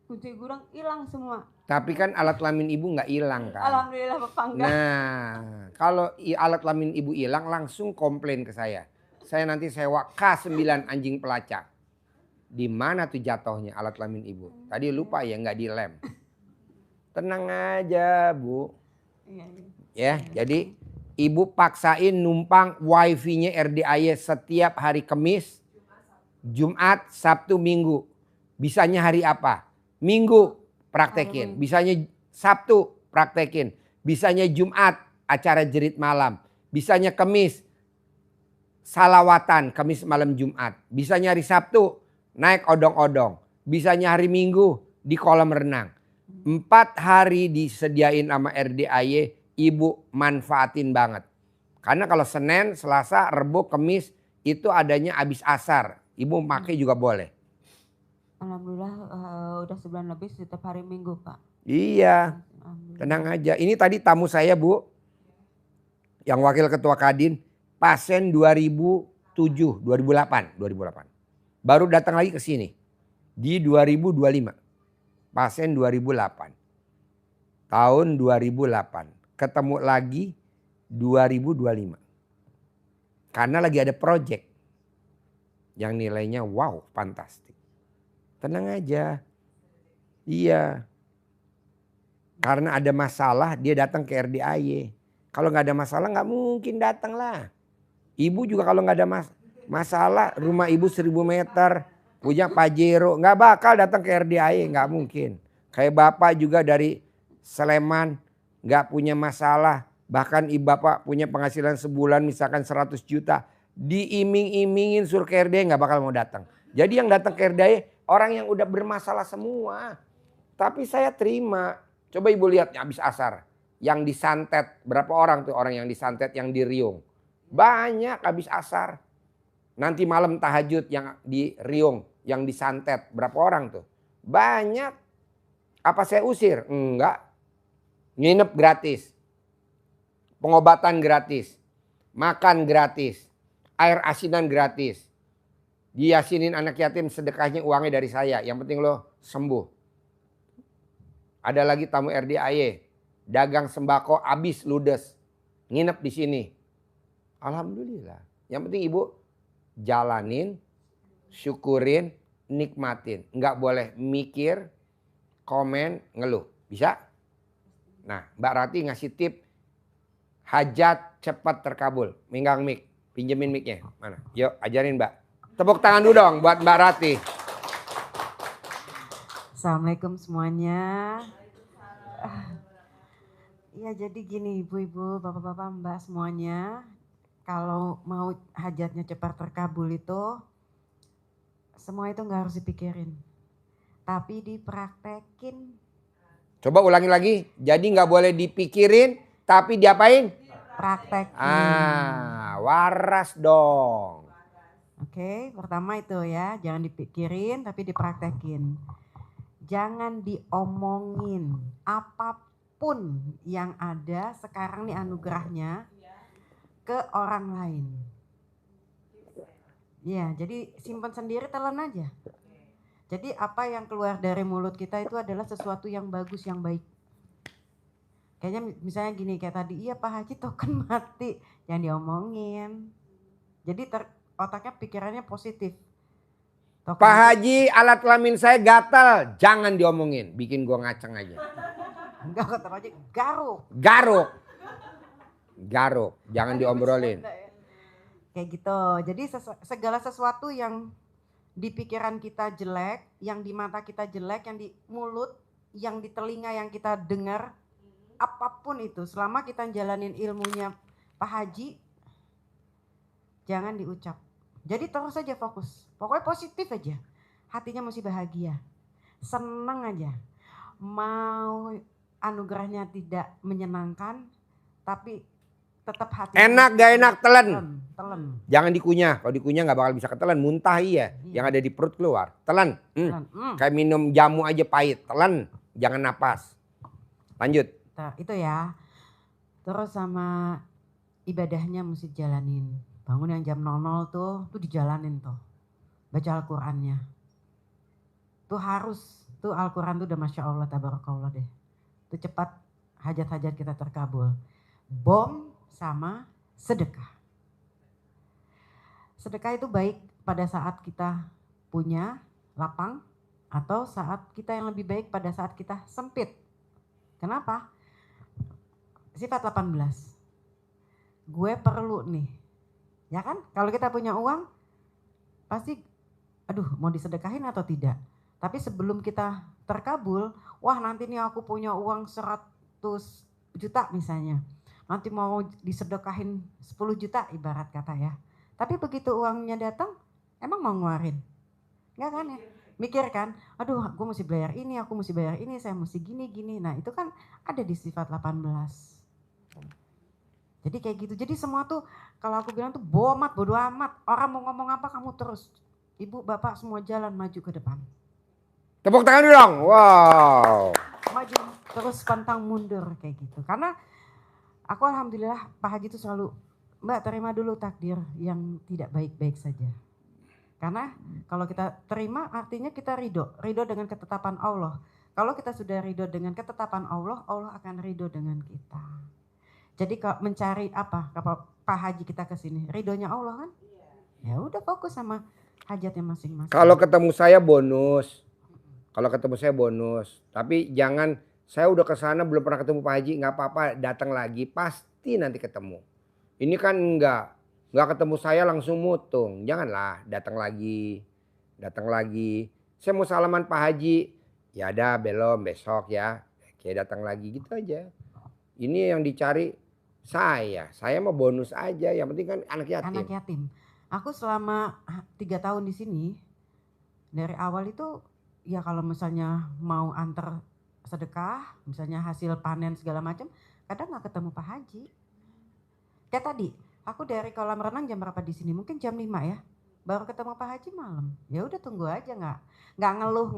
kunci gudang hilang semua. Tapi kan alat kelamin ibu nggak hilang kan? Alhamdulillah Bapak enggak. Nah, kalau alat kelamin ibu hilang langsung komplain ke saya. Saya nanti sewa K9 anjing pelacak. Di mana tuh jatuhnya alat kelamin ibu? Tadi lupa ya nggak dilem. Tenang aja bu. Iya, iya. Ya, jadi ibu paksain numpang wifi-nya RDAY setiap hari Kamis, Jumat, Sabtu, Minggu. Bisanya hari apa? Minggu praktekin. Bisanya Sabtu praktekin. Bisanya Jumat acara jerit malam. Bisanya Kamis salawatan Kamis malam Jumat. Bisanya hari Sabtu naik odong-odong. Bisanya hari Minggu di kolam renang. 4 hari disediain sama RDAY. Ibu manfaatin banget. Karena kalau Senin, Selasa, Rebo, Kamis itu adanya abis asar. Ibu pakai juga boleh. Alhamdulillah udah sebulan lebih setiap hari Minggu Pak. Iya. Tenang aja. Ini tadi tamu saya Bu. Yang wakil ketua Kadin. Pasien 2007, 2008. Baru datang lagi ke sini. Di 2025. Pasien 2008. Tahun 2008. Ketemu lagi 2025. Karena lagi ada project. Yang nilainya wow, fantastik. Tenang aja. Iya. Karena ada masalah dia datang ke RDAY. Kalau nggak ada masalah nggak mungkin datang lah. Ibu juga kalau nggak ada masalah, rumah ibu 1000 meter, punya Pajero, nggak bakal datang ke RDAY, nggak mungkin. Kayak bapak juga dari Sleman, nggak punya masalah. Bahkan ibu bapak punya penghasilan sebulan misalkan 100 juta. Diiming-imingin suruh ke RDAY nggak bakal mau datang. Jadi yang datang ke RDAY orang yang udah bermasalah semua. Tapi saya terima. Coba ibu lihat habis asar. Yang disantet. Berapa orang tuh orang yang disantet yang di Riung. Banyak habis asar. Nanti malam tahajud yang di Riung. Yang disantet. Berapa orang tuh? Banyak. Apa saya usir? Enggak. Nginep gratis. Pengobatan gratis. Makan gratis. Air asinan gratis. Diyasinin anak yatim sedekahnya uangnya dari saya. Yang penting lo sembuh. Ada lagi tamu RDAY. Dagang sembako habis ludes. Nginep di sini. Alhamdulillah. Yang penting ibu jalanin, syukurin, nikmatin. Nggak boleh mikir, komen, ngeluh. Bisa? Nah Mbak Rati ngasih tip. Hajat cepat terkabul. Minggang mic. Pinjemin mic-nya. Mana? Yuk ajarin Mbak. Tepuk tangan dulu dong buat Mbak Rati. Assalamualaikum semuanya. Ya jadi gini ibu-ibu, bapak-bapak, mbak semuanya. Kalau mau hajatnya cepat terkabul itu, semua itu nggak harus dipikirin. Tapi dipraktekin. Coba ulangi lagi. Jadi nggak boleh dipikirin, tapi diapain? Praktekin. Waras dong. Oke, pertama itu ya, jangan dipikirin tapi dipraktekin. Jangan diomongin apapun yang ada sekarang nih anugerahnya ke orang lain. Ya, jadi simpan sendiri, telan aja. Jadi apa yang keluar dari mulut kita itu adalah sesuatu yang bagus, yang baik. Kayaknya misalnya gini kayak tadi, iya Pak Haji token mati, jangan diomongin. Jadi otaknya pikirannya positif. Token Pak Haji, alat kelamin saya gatal. Jangan diomongin, bikin gua ngaceng aja. enggak kata Pak Haji, garuk. Garuk. Garuk, jangan diobrolin. Kayak gitu. Jadi segala sesuatu yang di pikiran kita jelek, yang di mata kita jelek, yang di mulut, yang di telinga yang kita dengar, apapun itu, selama kita jalanin ilmunya Pak Haji, jangan diucap. Jadi terus saja fokus, pokoknya positif aja. Hatinya mesti bahagia, senang aja. Mau anugerahnya tidak menyenangkan, tapi tetap hati. Enak gak enak, telan. Telan. Jangan dikunyah, kalau dikunyah gak bakal bisa ketelan, muntah iya. Yang ada di perut keluar, telan. Kayak minum jamu aja pahit, telan. Jangan napas. Lanjut. Nah, itu ya. Terus sama ibadahnya mesti jalanin. Bangun yang jam 00 tuh dijalanin tuh. Baca Al-Qur'annya. Tuh harus, tuh Al-Qur'an tuh udah Masya Allah, tabarakallah deh. Tuh cepat hajat-hajat kita terkabul. Bom sama sedekah. Sedekah itu baik pada saat kita punya lapang atau saat kita yang lebih baik pada saat kita sempit. Kenapa? Sifat 18. Gue perlu nih. Ya kan? Kalau kita punya uang pasti aduh mau disedekahin atau tidak. Tapi sebelum kita terkabul, wah nanti nih aku punya uang 100 juta misalnya. Nanti mau disedekahin 10 juta ibarat kata ya. Tapi begitu uangnya datang, emang mau ngeluarin? Enggak kan ya? Mikir kan, aduh gue mesti bayar ini, aku mesti bayar ini, saya mesti gini. Nah itu kan ada di sifat 18. Jadi kayak gitu, jadi semua tuh kalau aku bilang tuh bodo amat. Orang mau ngomong apa kamu terus. Ibu, bapak semua jalan maju ke depan. Tepuk tangan dulu dong, wow. Maju terus pantang mundur kayak gitu. Karena aku alhamdulillah Pak Haji tuh selalu, Mbak terima dulu takdir yang tidak baik-baik saja. Karena kalau kita terima artinya kita ridho dengan ketetapan Allah. Kalau kita sudah ridho dengan ketetapan Allah, Allah akan ridho dengan kita. Jadi kalau mencari apa, kalau Pak Haji kita ke sini, ridhonya Allah kan? Ya udah fokus sama hajatnya masing-masing. Kalau ketemu saya bonus. Kalau ketemu saya bonus. Tapi jangan saya udah ke sana belum pernah ketemu Pak Haji, nggak apa-apa, datang lagi pasti nanti ketemu. Ini kan nggak ketemu saya langsung mutung. Janganlah, datang lagi. Saya mau salaman Pak Haji. Ya ada belum besok ya. Kayak datang lagi gitu aja. Ini yang dicari saya mau bonus aja. Yang penting kan anak yatim. Anak yatim. Aku selama 3 tahun di sini, dari awal itu ya kalau misalnya mau antar sedekah, misalnya hasil panen segala macam, kadang nggak ketemu Pak Haji. Kayak tadi, aku dari kolam renang jam berapa di sini? Mungkin jam 5 ya. Baru ketemu Pak Haji malam. Ya udah tunggu aja, nggak ngeluh,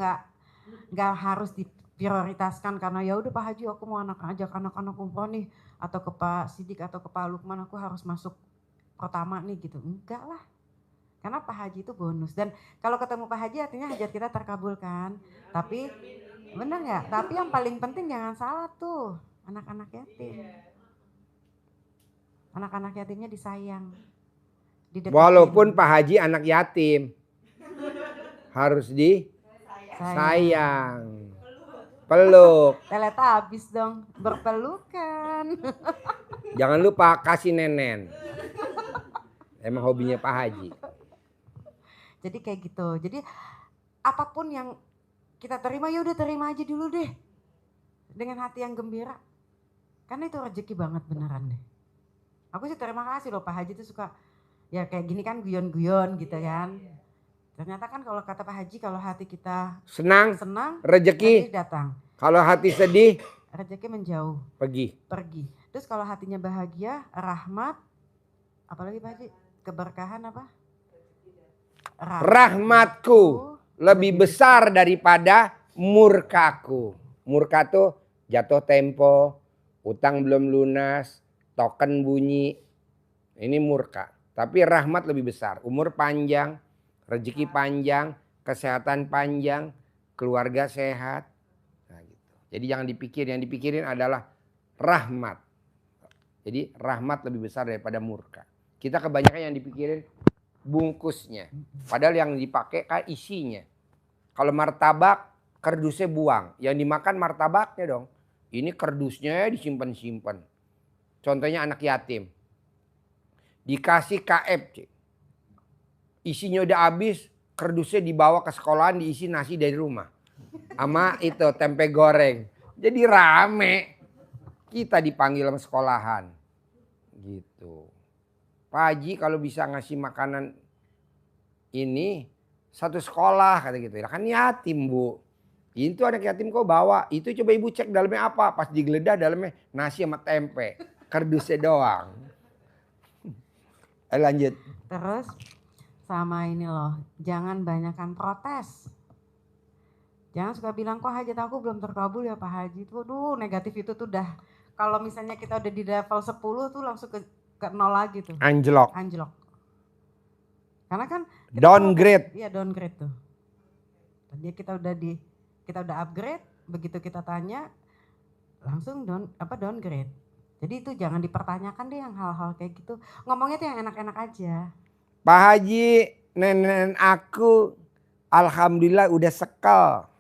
nggak harus diprioritaskan karena ya udah Pak Haji aku mau ajak anak-anak umroh nih, atau ke Pak Sidik atau ke Pak Lukman aku harus masuk pertama nih gitu. Enggak lah. Karena Pak Haji itu bonus. Dan kalau ketemu Pak Haji artinya hajat kita terkabulkan. Tapi bener ya? Tapi yang paling penting jangan salah tuh anak-anak yatim. Anak-anak yatimnya disayang. Walaupun Pak Haji anak yatim. Harus disayang. Peluk. Teletabis dong, berpelukan. Jangan lupa kasih nenen. Emang hobinya Pak Haji. Jadi kayak gitu. Jadi apapun yang kita terima ya udah terima aja dulu deh. Dengan hati yang gembira. Karena itu rezeki banget beneran deh. Aku sih terima kasih loh Pak Haji tuh suka ya kayak gini kan guyon-guyon gitu kan. Ternyata kan kalau kata Pak Haji kalau hati kita senang rezeki datang. Kalau hati sedih rezeki menjauh. Pergi. Terus kalau hatinya bahagia, rahmat, apalagi Pak Haji? Keberkahan apa? Rahmatku lebih besar daripada murkaku. Murka tuh jatuh tempo, utang belum lunas, token bunyi. Ini murka. Tapi rahmat lebih besar. Umur panjang, rezeki panjang, kesehatan panjang, keluarga sehat. Nah, gitu. Jadi jangan dipikir, yang dipikirin adalah rahmat. Jadi rahmat lebih besar daripada murka. Kita kebanyakan yang dipikirin bungkusnya. Padahal yang dipakai kan isinya. Kalau martabak, kardusnya buang. Yang dimakan martabaknya dong. Ini kardusnya disimpan-simpan. Contohnya anak yatim. Dikasih KF. Isinya udah habis, kardusnya dibawa ke sekolahan diisi nasi dari rumah. Sama itu tempe goreng. Jadi rame. Kita dipanggil sama sekolahan. Gitu. Pak Haji kalau bisa ngasih makanan ini satu sekolah kata gitu. Kan yatim bu. Itu anak yatim kok bawa. Itu coba ibu cek dalamnya apa. Pas digeledah dalamnya nasi sama tempe. Kardusnya doang. Lanjut. Terus sama ini loh, jangan banyakkan protes. Jangan suka bilang kok hajat aku belum terkabul ya Pak Haji. Tuh negatif itu tuh udah. Kalau misalnya kita udah di level 10 tuh langsung ke 0 lagi tuh. Anjlok. Karena kan downgrade. Iya downgrade tuh. Tadi kita udah upgrade, begitu kita tanya langsung downgrade. Jadi itu jangan dipertanyakan deh yang hal-hal kayak gitu. Ngomongnya tuh yang enak-enak aja. Pak Haji, nenek aku alhamdulillah udah sekal.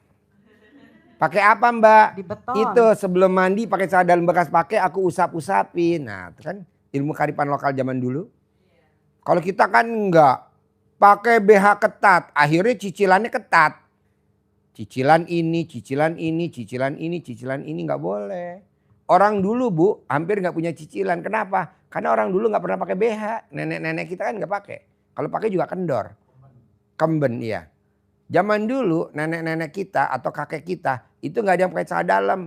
Pakai apa Mbak? Di beton. Itu sebelum mandi pakai sandal bekas pakai aku usap-usapin. Nah itu kan ilmu kearifan lokal zaman dulu. Kalau kita kan enggak. Pakai BH ketat. Akhirnya cicilannya ketat. Cicilan ini, cicilan ini, cicilan ini, cicilan ini nggak boleh. Orang dulu bu hampir nggak punya cicilan. Kenapa? Karena orang dulu nggak pernah pakai BH. Nenek-nenek kita kan nggak pakai. Kalau pakai juga kendor. Kemben iya. Zaman dulu nenek-nenek kita atau kakek kita itu nggak ada yang pakai celana dalam.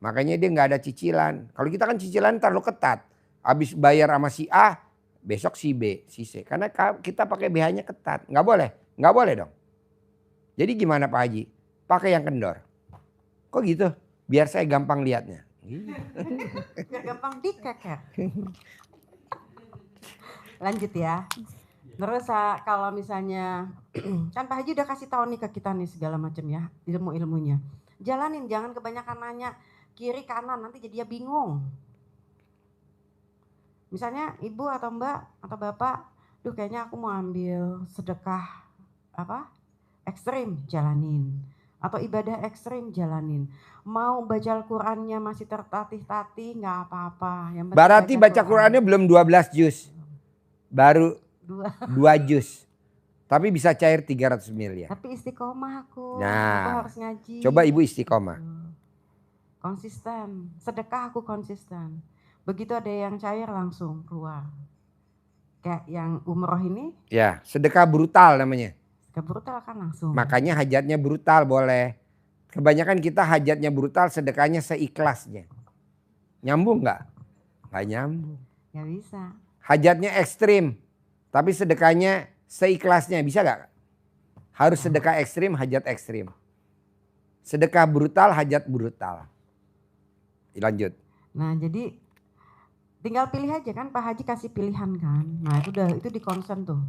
Makanya dia nggak ada cicilan. Kalau kita kan cicilan terlalu ketat. Habis bayar sama si A, besok si B, si C. Karena kita pakai BH-nya ketat. Nggak boleh. Nggak boleh dong. Jadi gimana Pak Haji? Pakai yang kendor. Kok gitu? Biar saya gampang lihatnya. Biar gampang dikeker. Lanjut ya. Terus kalau misalnya kan Pak Haji udah kasih tahu nih ke kita nih segala macam ya ilmu-ilmunya. Jalanin, jangan kebanyakan nanya kiri kanan nanti jadi dia bingung. Misalnya ibu atau mbak atau bapak, duh kayaknya aku mau ambil sedekah ekstrim, jalanin. Atau ibadah ekstrim, jalanin. Mau baca Al-Qurannya masih tertatih-tatih nggak apa-apa. Berarti baca Qurannya belum 12 juz. Baru 2 juz. Tapi bisa cair 300 miliar. Tapi istiqomah aku. Nah, aku harus ngaji. Coba ibu istiqomah. Konsisten. Sedekah aku konsisten. Begitu ada yang cair langsung keluar. Kayak yang umroh ini. Ya, sedekah brutal namanya. Sedekah brutal kan langsung. Makanya hajatnya brutal boleh. Kebanyakan kita hajatnya brutal, sedekahnya seikhlasnya. Nyambung nggak? Nggak nyambung. Nggak bisa. Hajatnya ekstrim, tapi sedekahnya seikhlasnya. Bisa nggak? Harus sedekah ekstrim, hajat ekstrim. Sedekah brutal, hajat brutal. Lanjut. Nah jadi tinggal pilih aja kan, Pak Haji kasih pilihan kan. Nah itu di konsen tuh,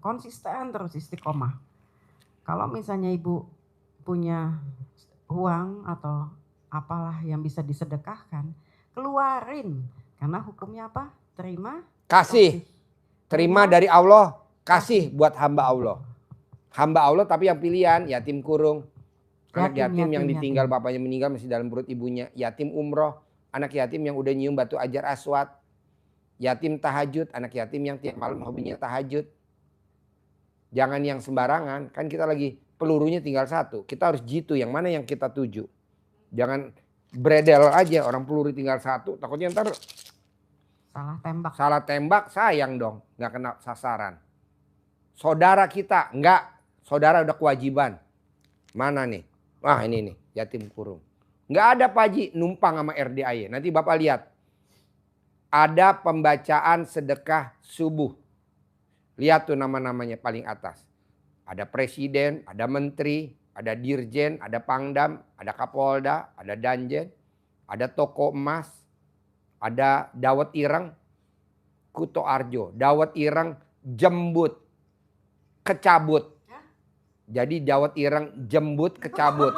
konsisten terus istiqomah. Kalau misalnya ibu punya uang atau apalah yang bisa disedekahkan, keluarin. Karena hukumnya apa? Terima, kasih. Terima dari Allah, kasih buat hamba Allah. Hamba Allah tapi yang pilihan yatim kurung. Anak yatim yang ditinggal bapaknya meninggal masih dalam perut ibunya. Yatim umroh, anak yatim yang udah nyium batu ajar aswad. Yatim tahajud, anak yatim yang tiap malam hobinya tahajud. Jangan yang sembarangan, kan kita lagi pelurunya tinggal satu. Kita harus jitu yang mana yang kita tuju. Jangan bredel aja orang peluru tinggal satu. Takutnya ntar salah tembak sayang dong. Nggak kena sasaran. Saudara kita enggak. Saudara udah kewajiban. Mana nih? Wah ini nih yatim kurung. Nggak ada Pak Haji numpang sama RDAY. Nanti Bapak lihat. Ada pembacaan sedekah subuh. Lihat tuh nama-namanya paling atas. Ada presiden, ada menteri, ada dirjen, ada pangdam, ada kapolda, ada danjen, ada toko emas, ada dawet ireng, Kuto Arjo, dawet ireng jembut, kecabut. Jadi dawet ireng jembut kecabut.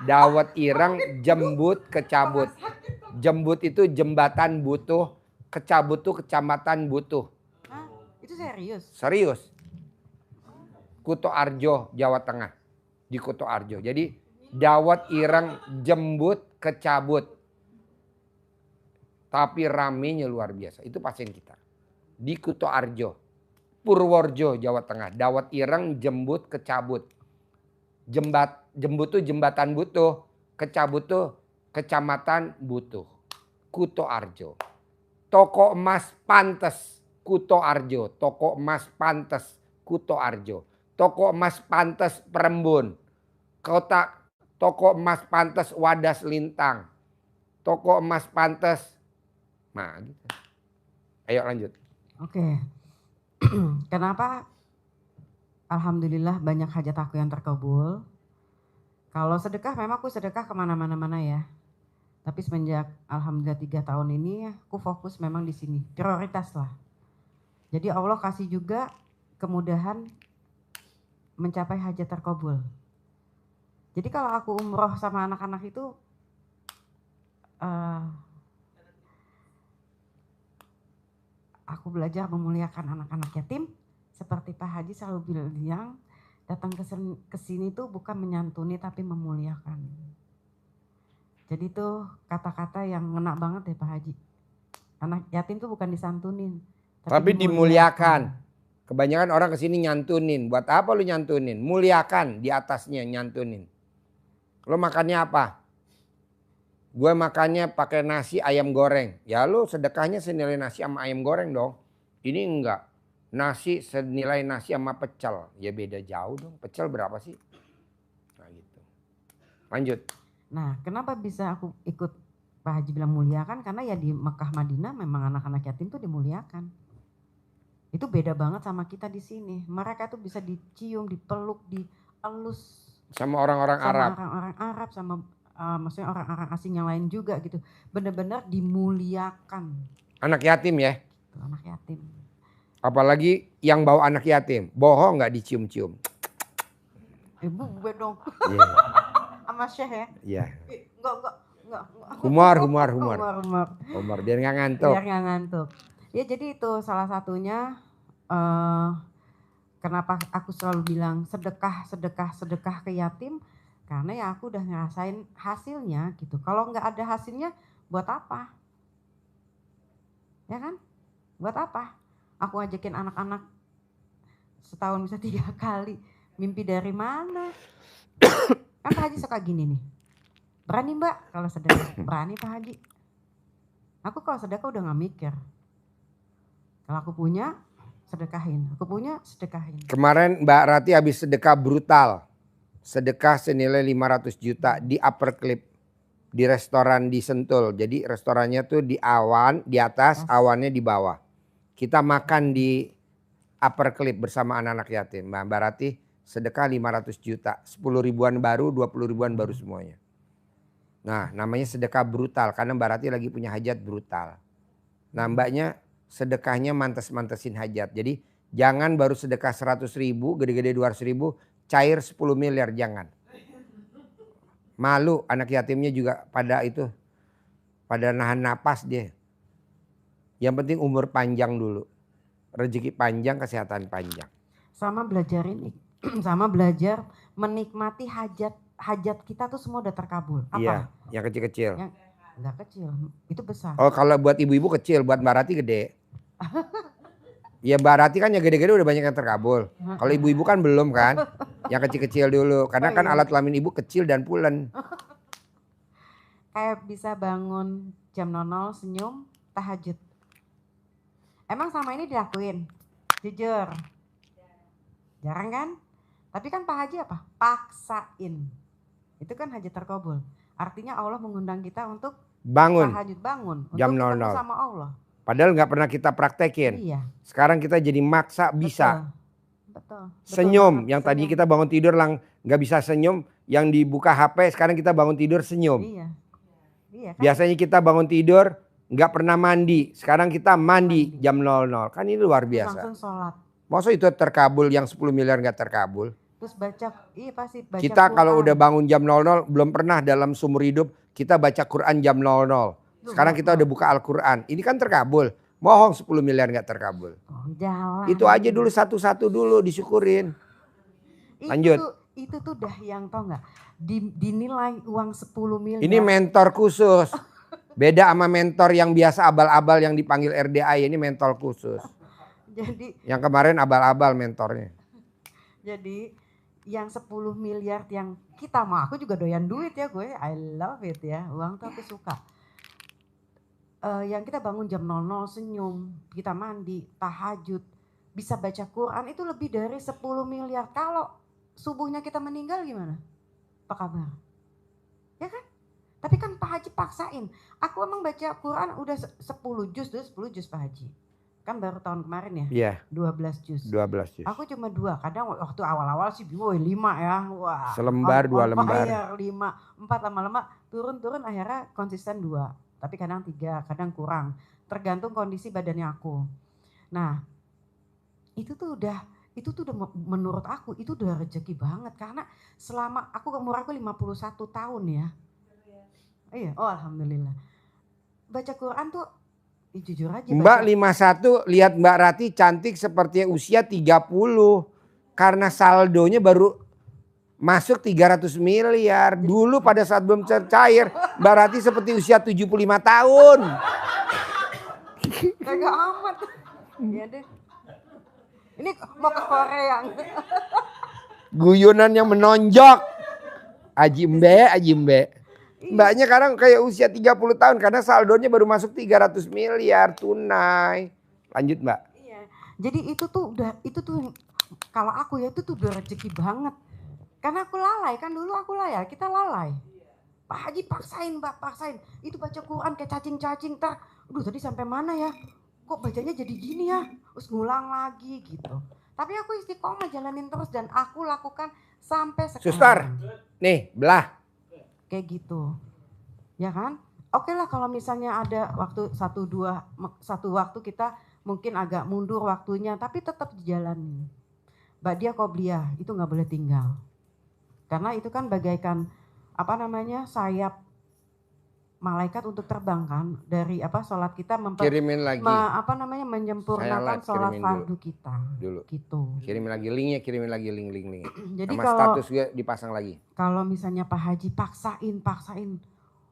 Dawet ireng jembut kecabut. Jembut itu jembatan butuh, kecabut tuh kecamatan butuh. Itu serius? Serius. Kuto Arjo, Jawa Tengah. Di Kuto Arjo. Jadi dawet ireng jembut kecabut. Tapi ramenya luar biasa. Itu pasien kita. Di Kuto Arjo. Purworejo, Jawa Tengah. Dawet ireng jembut kecabut. Jembut tuh jembatan butuh. Kecabut tuh kecamatan butuh. Kuto Arjo. Toko emas pantes. Kuto Arjo. Toko emas pantes. Kuto Arjo. Toko emas pantes Perembun. Toko emas pantes Wadas Lintang. Toko emas pantes. Nah gitu. Ayo lanjut. Oke. Kenapa alhamdulillah banyak hajat aku yang terkabul. Kalau sedekah memang aku sedekah kemana-mana ya. Tapi semenjak alhamdulillah 3 tahun ini aku fokus memang di sini. Prioritas lah. Jadi Allah kasih juga kemudahan mencapai hajat terkabul. Jadi kalau aku umroh sama anak-anak itu aku belajar memuliakan anak-anak yatim seperti Pak Haji selalu bilang, datang ke sini tuh bukan menyantuni tapi memuliakan. Jadi tuh kata-kata yang ngena banget deh Pak Haji. Anak yatim tuh bukan disantunin tapi dimuliakan. Kebanyakan orang kesini nyantunin. Buat apa lu nyantunin? Muliakan di atasnya nyantunin. Lu makannya apa? Gue makannya pakai nasi ayam goreng. Ya lu sedekahnya senilai nasi sama ayam goreng dong. Ini enggak. Nasi senilai nasi sama pecel. Ya beda jauh dong. Pecel berapa sih? Nah gitu. Lanjut. Nah kenapa bisa aku ikut Pak Haji bilang muliakan? Karena ya di Mekah Madinah memang anak-anak yatim tuh dimuliakan. Itu beda banget sama kita di sini. Mereka tuh bisa dicium, dipeluk, dielus. Sama orang-orang Arab. Sama orang-orang Arab, sama maksudnya orang-orang asing yang lain juga gitu. Benar-benar dimuliakan. Anak yatim ya? Anak yatim. Apalagi yang bawa anak yatim. Bohong nggak dicium-cium. Ibu gue dong. Yeah. Sama Syekh ya? Iya. Enggak. Humor biar nggak ngantuk. Biar nggak ngantuk. Ya jadi itu salah satunya kenapa aku selalu bilang sedekah ke yatim. Karena ya aku udah ngerasain hasilnya gitu. Kalau nggak ada hasilnya buat apa? Ya kan? Buat apa? Aku ngajakin anak-anak setahun bisa 3 kali. Mimpi dari mana? Kan Pak Haji suka gini nih. Berani Mbak kalau sedekah? Berani Pak Haji. Aku kalau sedekah udah gak mikir. Kalau aku punya, sedekahin. Aku punya, sedekahin. Kemarin Mbak Rati habis sedekah brutal. Sedekah senilai 500 juta di Upper Clip. Di restoran di Sentul. Jadi restorannya tuh di awan, di atas, awannya di bawah. Kita makan di Upper Clip bersama anak-anak yatim. Mbak Rati sedekah 500 juta. 10 ribuan baru, 20 ribuan baru semuanya. Nah namanya sedekah brutal. Karena Mbak Rati lagi punya hajat brutal. Nah mbaknya sedekahnya mantes-mantesin hajat. Jadi jangan baru sedekah 100 ribu, gede-gede 200 ribu, cair 10 miliar, jangan. Malu anak yatimnya juga pada itu. Pada nahan napas dia. Yang penting umur panjang dulu. Rezeki panjang, kesehatan panjang. Sama belajar ini. Sama belajar menikmati hajat kita tuh semua udah terkabul. Apa? Iya, yang kecil-kecil. Yang enggak kecil, itu besar. Oh kalau buat ibu-ibu kecil, buat Mbak Rati gede. Ya Mbak Rati kan yang gede-gede udah banyak yang terkabul. Kalau ibu-ibu kan belum kan. Yang kecil-kecil dulu. Karena kan alat kelamin ibu kecil dan pulen. Kayak bisa bangun jam 00 senyum tahajud. Emang sama ini dilakuin? Jujur. Jarang kan? Tapi kan Pak Haji apa? Paksain. Itu kan hajat terkabul. Artinya Allah mengundang kita untuk bangun. Tahajud bangun. Jam untuk 00. sama Allah. Padahal nggak pernah kita praktekin. Iya. Sekarang kita jadi maksa bisa. Betul. Senyum. Yang tadi kita bangun tidur nggak bisa senyum. Yang dibuka HP sekarang kita bangun tidur senyum. Iya. Iya kan? Biasanya kita bangun tidur nggak pernah mandi. Sekarang kita mandi jam 00. Kan ini luar biasa. Langsung sholat. Masa itu terkabul yang 10 miliar nggak terkabul? Terus baca, iya pasti baca kita Quran. kalau udah bangun jam 00 belum pernah dalam seumur hidup kita baca Quran jam 00. Sekarang kita udah buka Al-Quran. Ini kan terkabul. Bohong 10 miliar nggak terkabul. Oh, jalan. Itu aja dulu satu-satu dulu disyukurin. Lanjut. Itu tuh dah yang tau nggak? Dinilai uang 10 miliar. Ini mentor khusus. Beda sama mentor yang biasa abal-abal yang dipanggil RDAY, ini mentor khusus. Jadi yang kemarin abal-abal mentornya. Jadi yang 10 miliar yang kita mau, aku juga doyan duit ya gue, I love it ya, uang tuh aku suka. Yang kita bangun jam 00 senyum, kita mandi, tahajud, bisa baca Quran itu lebih dari 10 miliar. Kalau subuhnya kita meninggal gimana? Apa kabar? Ya kan? Tapi kan Pak Haji paksain. Aku emang baca Quran udah 10 juz Pak Haji. Kan baru tahun kemarin ya? Iya. 12 juz. 12 juz. Aku cuma 2, kadang waktu awal-awal sih 5 ya. Wah. Selembar, 2 lembar. 5, 4 lama-lama turun akhirnya konsisten 2. Tapi kadang 3, kadang kurang. Tergantung kondisi badannya aku. Nah, itu tuh udah menurut aku itu udah rezeki banget. Karena selama umur aku 51 tahun ya. Iya, oh alhamdulillah. Baca Quran tuh jujur aja. Mbak 51 lihat Mbak Rati cantik seperti usia 30. Karena saldonya baru masuk 300 miliar. Dulu pada saat belum cair Mbak Rati seperti usia 75 tahun. Kagak amat. Iya deh. Ini mau ke Korea. Guyonan yang menonjok. Aji Mbe. Mbaknya sekarang kayak usia 30 tahun karena saldonya baru masuk 300 miliar tunai. Lanjut Mbak. Iya. Jadi itu tuh kalau aku ya itu tuh udah rezeki banget. Karena aku lalai kan dulu kita lalai. Pak Haji paksain Mbak, paksain. Itu baca Quran kayak cacing-cacing aduh tadi sampai mana ya? Kok bacanya jadi gini ya? Terus ngulang lagi gitu. Tapi aku istiqomah jalanin terus dan aku lakukan sampai sekarang. Suster, nih belah. Kayak gitu. Ya kan? Oke lah kalau misalnya ada satu waktu kita mungkin agak mundur waktunya tapi tetap dijalanin. Ba'diyah qobliyah itu nggak boleh tinggal. Karena itu kan bagaikan sayap malaikat untuk terbang kan dari sholat kita kirimin lagi. menyempurnakan sholat fardu kita. Dulu. Gitu. Kirimin lagi linknya, link. Jadi sama kalau status gue dipasang lagi. Kalau misalnya Pak Haji paksain.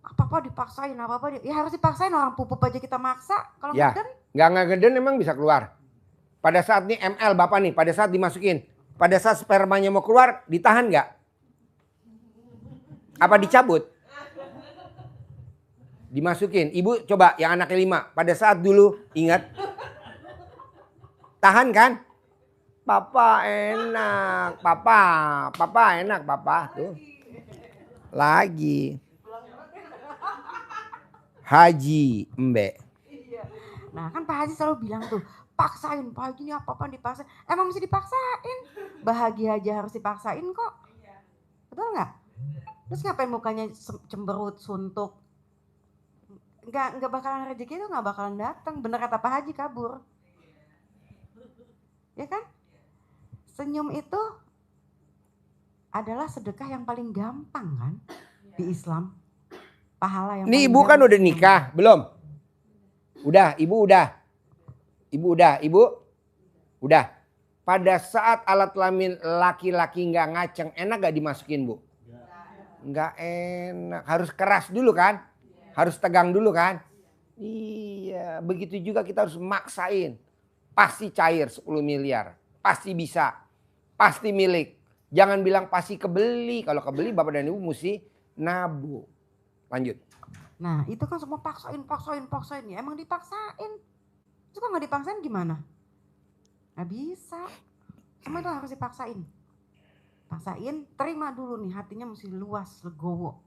Apa-apa dipaksain, ya harus dipaksain, orang pupup aja kita maksa. Kalau ya, nggak ngeden emang bisa keluar. Pada saat nih ML Bapak nih, pada saat dimasukin, pada saat spermanya mau keluar, ditahan nggak? Apa dicabut? Dimasukin. Ibu coba yang anaknya 5. Pada saat dulu ingat. Tahan kan? Papa enak. Papa enak papa. Tuh. Lagi. Haji Mbe. Nah kan Pak Haji selalu bilang tuh. Paksain Pak Haji ini apa-apa dipaksain. Emang mesti dipaksain. Bahagia aja harus dipaksain kok. Betul nggak? Terus ngapain mukanya cemberut, suntuk? Nggak bakalan rezeki itu nggak bakalan datang. Bener kata Pak Haji kabur. Ya kan? Senyum itu adalah sedekah yang paling gampang kan di Islam. Pahala yang Nih ibu kan udah nikah, belum? Udah, ibu udah. Pada saat alat kelamin laki-laki nggak ngaceng, enak gak dimasukin Bu? Nggak enak, harus keras dulu kan? Harus tegang dulu kan? Iya, begitu juga kita harus maksain. Pasti cair 10 miliar, pasti bisa, pasti milik. Jangan bilang pasti kebeli, kalau kebeli Bapak dan Ibu mesti nabung. Lanjut. Nah itu kan semua paksain ya, emang dipaksain. Terus kalau nggak dipaksain gimana? Nggak bisa, semua itu harus dipaksain. Paksain, terima dulu nih, hatinya mesti luas, legowo.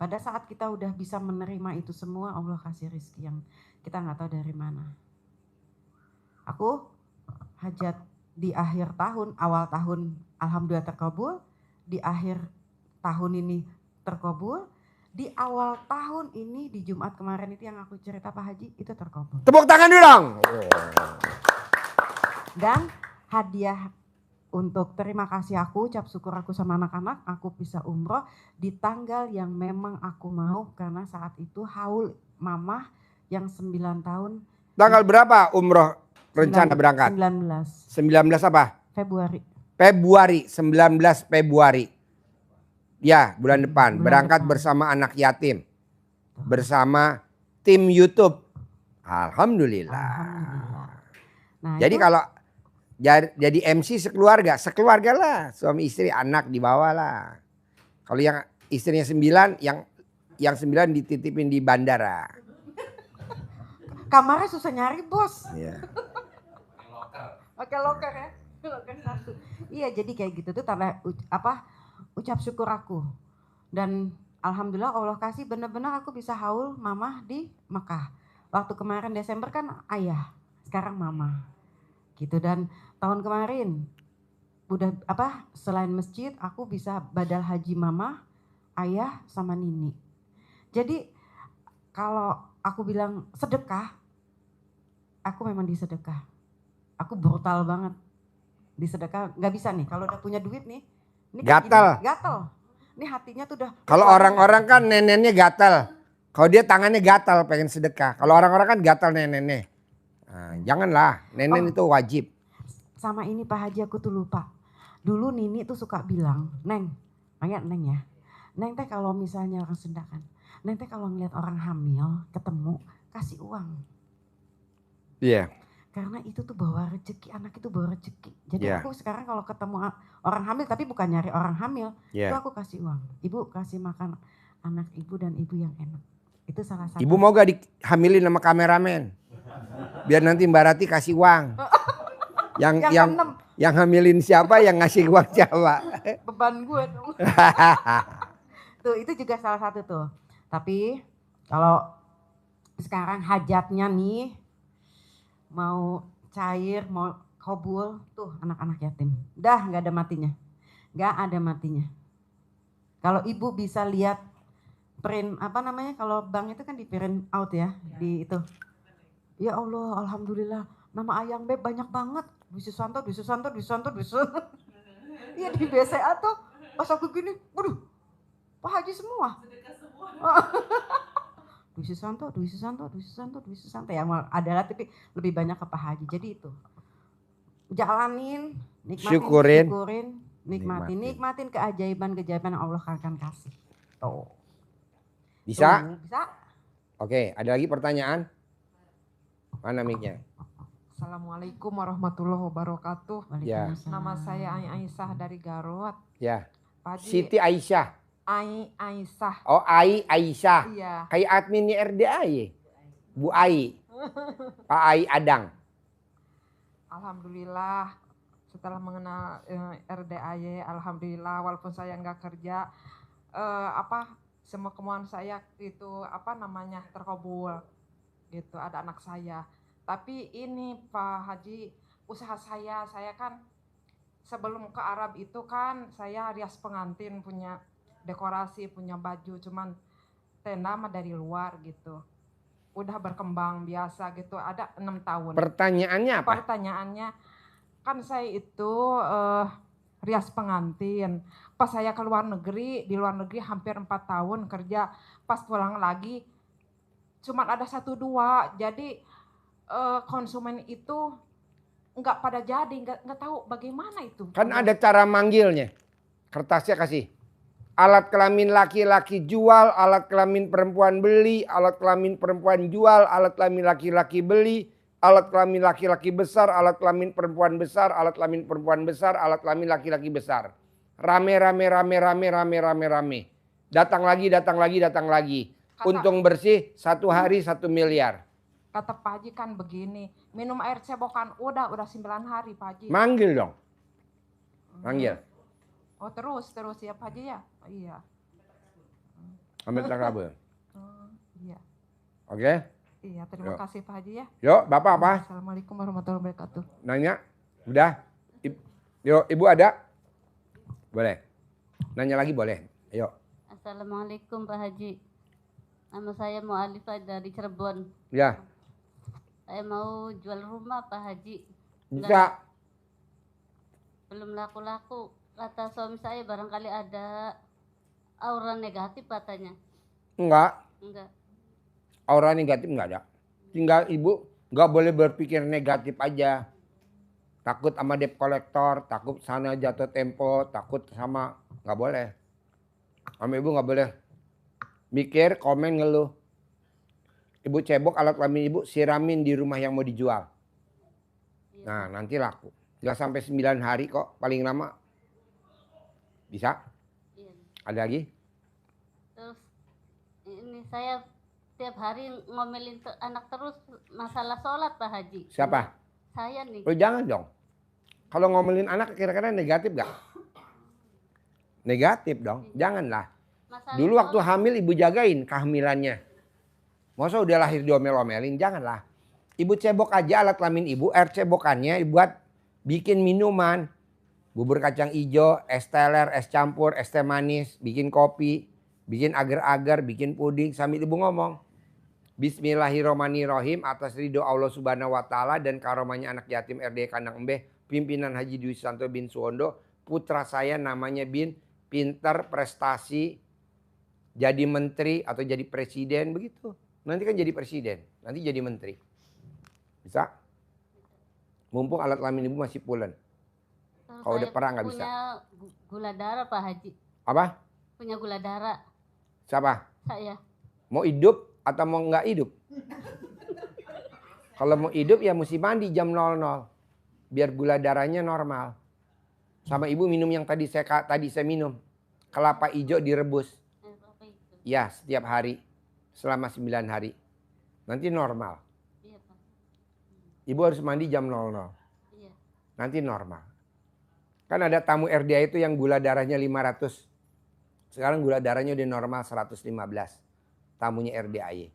Pada saat kita udah bisa menerima itu semua, Allah kasih rezeki yang kita nggak tahu dari mana. Aku hajat di akhir tahun, awal tahun alhamdulillah terkabul, di akhir tahun ini terkabul, di awal tahun ini di Jumat kemarin itu yang aku cerita Pak Haji itu terkabul. Tepuk tangan dulu dong. Dan hadiah untuk terima kasih aku, ucap syukur aku sama anak-anak, aku bisa umroh di tanggal yang memang aku mau karena saat itu haul mamah yang 9 tahun. Tanggal berapa umroh rencana 19 berangkat? 19 apa? Februari. Februari, 19 Februari. Ya, bulan depan. Bulan Berangkat depan. bersama anak yatim. Bersama tim YouTube. Alhamdulillah. Alhamdulillah. Nah, Jadi itu kalau jadi MC sekeluarga lah. Suami istri, anak dibawa lah. Kalau yang istrinya 9, yang 9 dititipin di bandara. kamarnya susah nyari, Bos. Iya. Pakai loker ya. Loker 1. Iya, jadi kayak gitu tuh tanda ucap syukur aku. Dan alhamdulillah Allah kasih benar-benar aku bisa haul mama di Mekah. Waktu kemarin Desember kan ayah, sekarang mama. Gitu. Dan tahun kemarin udah selain masjid aku bisa badal haji mama, ayah sama Nini. Jadi kalau aku bilang sedekah, aku memang disedekah. Aku brutal banget disedekah, nggak bisa nih kalau udah punya duit nih. Ini Gatal. Gatal. Ini hatinya tuh udah. Kalau orang-orang kan neneknya gatal. Kalau dia tangannya gatal pengen sedekah. Kalau orang-orang kan gatal neneknya. Nah, janganlah, nenek itu wajib. Sama ini Pak Haji aku tuh lupa. Dulu Nini tuh suka bilang, Neng, panggil Neng ya. Neng teh kalau misalnya orang sedekah, Neng teh kalau ngeliat orang hamil ketemu kasih uang. Iya. Karena itu tuh bawa rezeki, anak itu bawa rezeki. Jadi Yeah. aku sekarang kalau ketemu orang hamil, tapi bukan nyari orang hamil, itu Yeah. aku kasih uang. Ibu kasih makan anak ibu dan ibu yang enak. Itu salah satu. Ibu mau gak dihamilin sama kameramen? Biar nanti Mbak Rati kasih uang. Yang hamilin siapa, yang ngasih uang siapa? Beban gue dong. Tuh itu juga salah satu tuh. Tapi kalau sekarang hajatnya nih mau cair, mau kobul, tuh anak-anak yatim. Dah gak ada matinya. Gak ada matinya. Kalau ibu bisa lihat print, kalau bank itu kan di print out ya, di itu. Ya Allah, alhamdulillah. Nama ayang beb banyak banget. Dwi Susanto. Iya di BCA tuh, pas aku gini, waduh, Pak Haji semua. Dwi Susanto. Ya adalah tapi lebih banyak ke Pak Haji. Jadi itu. Jalanin, syukurin, nikmatin keajaiban-keajaiban yang Allah akan kasih. Tuh. Bisa? Bisa. Oke, ada lagi pertanyaan? Mana mic-nya? Assalamualaikum warahmatullahi wabarakatuh. Ya. Nama saya Aisyah dari Garut. Ya. Pak Haji, Siti Aisyah. Aisyah. Oh, Aisyah. Iya. Kayak adminnya RDAY. Bu Ai. Pak Ai Adang. Alhamdulillah setelah mengenal RDAY, alhamdulillah walaupun saya nggak kerja, semua kemauan saya itu terkabul. Gitu, ada anak saya. Tapi ini Pak Haji, usaha saya kan sebelum ke Arab itu kan saya rias pengantin, punya dekorasi, punya baju, cuman tenda mah dari luar gitu. Udah berkembang biasa gitu, ada 6 tahun. Pertanyaannya apa? Pertanyaannya, kan saya itu rias pengantin. Pas saya ke luar negeri, di luar negeri hampir 4 tahun kerja, pas pulang lagi cuman ada 1-2, jadi konsumen itu nggak pada jadi, nggak tahu bagaimana itu. Kan ada cara manggilnya. Kertasnya kasih. Alat kelamin laki-laki jual, alat kelamin perempuan beli, alat kelamin perempuan jual, alat kelamin laki-laki beli, alat kelamin laki-laki besar, alat kelamin perempuan besar, alat kelamin perempuan besar, alat kelamin laki-laki besar. Rame. Datang lagi. Untung bersih 1 hari 1 miliar. Kata Pak Haji kan begini, minum air cebokan udah 9 hari Pak Haji. Manggil dong. Manggil. Oh terus ya Pak Haji ya? Oh, iya. Ambil kabel. Iya. Oke. Iya, terima kasih Pak Haji ya. Yuk, Bapak apa? Assalamualaikum warahmatullahi wabarakatuh. Nanya? Udah? Yuk, Ibu ada? Boleh. Nanya lagi boleh. Ayo. Assalamualaikum Pak Haji. Nama saya Mu'alifah dari Cirebon. Ya. Saya mau jual rumah Pak Haji. Bisa. Belum laku-laku. Kata suami saya barangkali ada aura negatif katanya. Enggak. Enggak. Aura negatif enggak ada. Tinggal ibu nggak boleh berpikir negatif aja. Takut sama debt collector, takut sana jatuh tempo, takut sama, nggak boleh. Sama ibu nggak boleh mikir, komen, ngeluh. Ibu cebok alat kelamin ibu, siramin di rumah yang mau dijual. Nah, nanti laku. Nggak sampai 9 hari kok, paling lama. Bisa? Iya. Ada lagi? Terus ini saya tiap hari ngomelin anak terus masalah sholat Pak Haji. Siapa? Saya nih. Oh jangan dong. Kalau ngomelin anak kira-kira negatif gak? Negatif dong, janganlah. Masalah Dulu waktu hamil ibu jagain kehamilannya. Masa udah lahir diomel-omelin, janganlah. Ibu cebok aja alat kelamin ibu, air cebokannya buat bikin minuman. Bubur kacang hijau, es teler, es campur, es teh manis, bikin kopi, bikin agar-agar, bikin puding sambil ibu ngomong. Bismillahirrahmanirrahim atas ridho Allah Subhanahu wa taala dan karomahnya anak yatim RD Kandang Embeh, pimpinan Haji Dwi Susanto bin Suwondo, putra saya namanya Bin, pinter, prestasi, jadi menteri atau jadi presiden begitu. Nanti kan jadi presiden, nanti jadi menteri. Bisa? Mumpung alat kelamin ibu masih pulen. Kalau udah perang nggak bisa. Punya gula darah Pak Haji. Apa? Punya gula darah. Siapa? Saya. Mau hidup atau mau nggak hidup? Kalau mau hidup ya mesti mandi jam 00. Biar gula darahnya normal. Sama ibu minum yang tadi saya minum. Kelapa hijau direbus. Ya, setiap hari. Selama 9 hari. Nanti normal. Iya Pak. Ibu harus mandi jam 00. Iya. Nanti normal. Kan ada tamu RDA itu yang gula darahnya 500. Sekarang gula darahnya udah normal 115. Tamunya RDAY.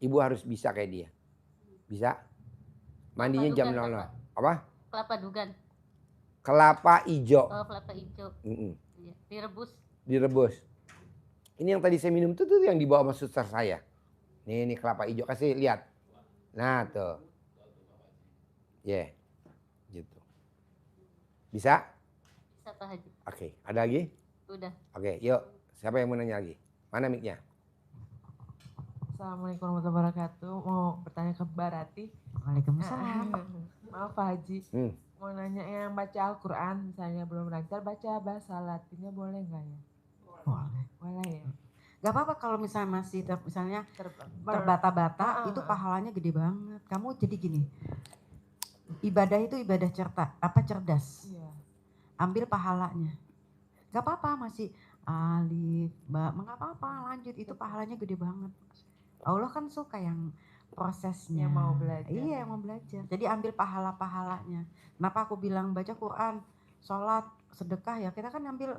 Ibu harus bisa kayak dia. Bisa? Mandinya jam 00. Apa? Kelapa dugan. Kelapa hijau. Oh, kelapa hijau. Iya. Direbus. Direbus. Ini yang tadi saya minum tuh yang dibawa sama suster saya. Ini kelapa hijau, kasih lihat. Nah tuh. Ya. Yeah. Gitu. Bisa? Bisa Pak Haji. Oke, ada lagi? Udah. Oke, yuk. Siapa yang mau nanya lagi? Mana mic-nya? Assalamualaikum warahmatullahi wabarakatuh. Mau bertanya ke Mbak Rati. Waalaikumsalam. Maaf Pak Haji. Mau nanya yang baca Al-Quran, misalnya belum lancar, baca bahasa Latinnya boleh nggak ya? Boleh. Boleh ya? Gak apa-apa kalau misalnya masih misalnya terbata-bata, itu pahalanya gede banget. Kamu jadi gini, ibadah itu ibadah cerdas. Iya. Ambil pahalanya. Gak apa-apa masih alif, ba, nggak apa-apa lanjut, itu pahalanya gede banget. Allah kan suka yang prosesnya. Yang mau belajar. Iya, yang mau belajar. Jadi ambil pahala-pahalanya. Kenapa aku bilang baca Quran, sholat, sedekah ya, kita kan ambil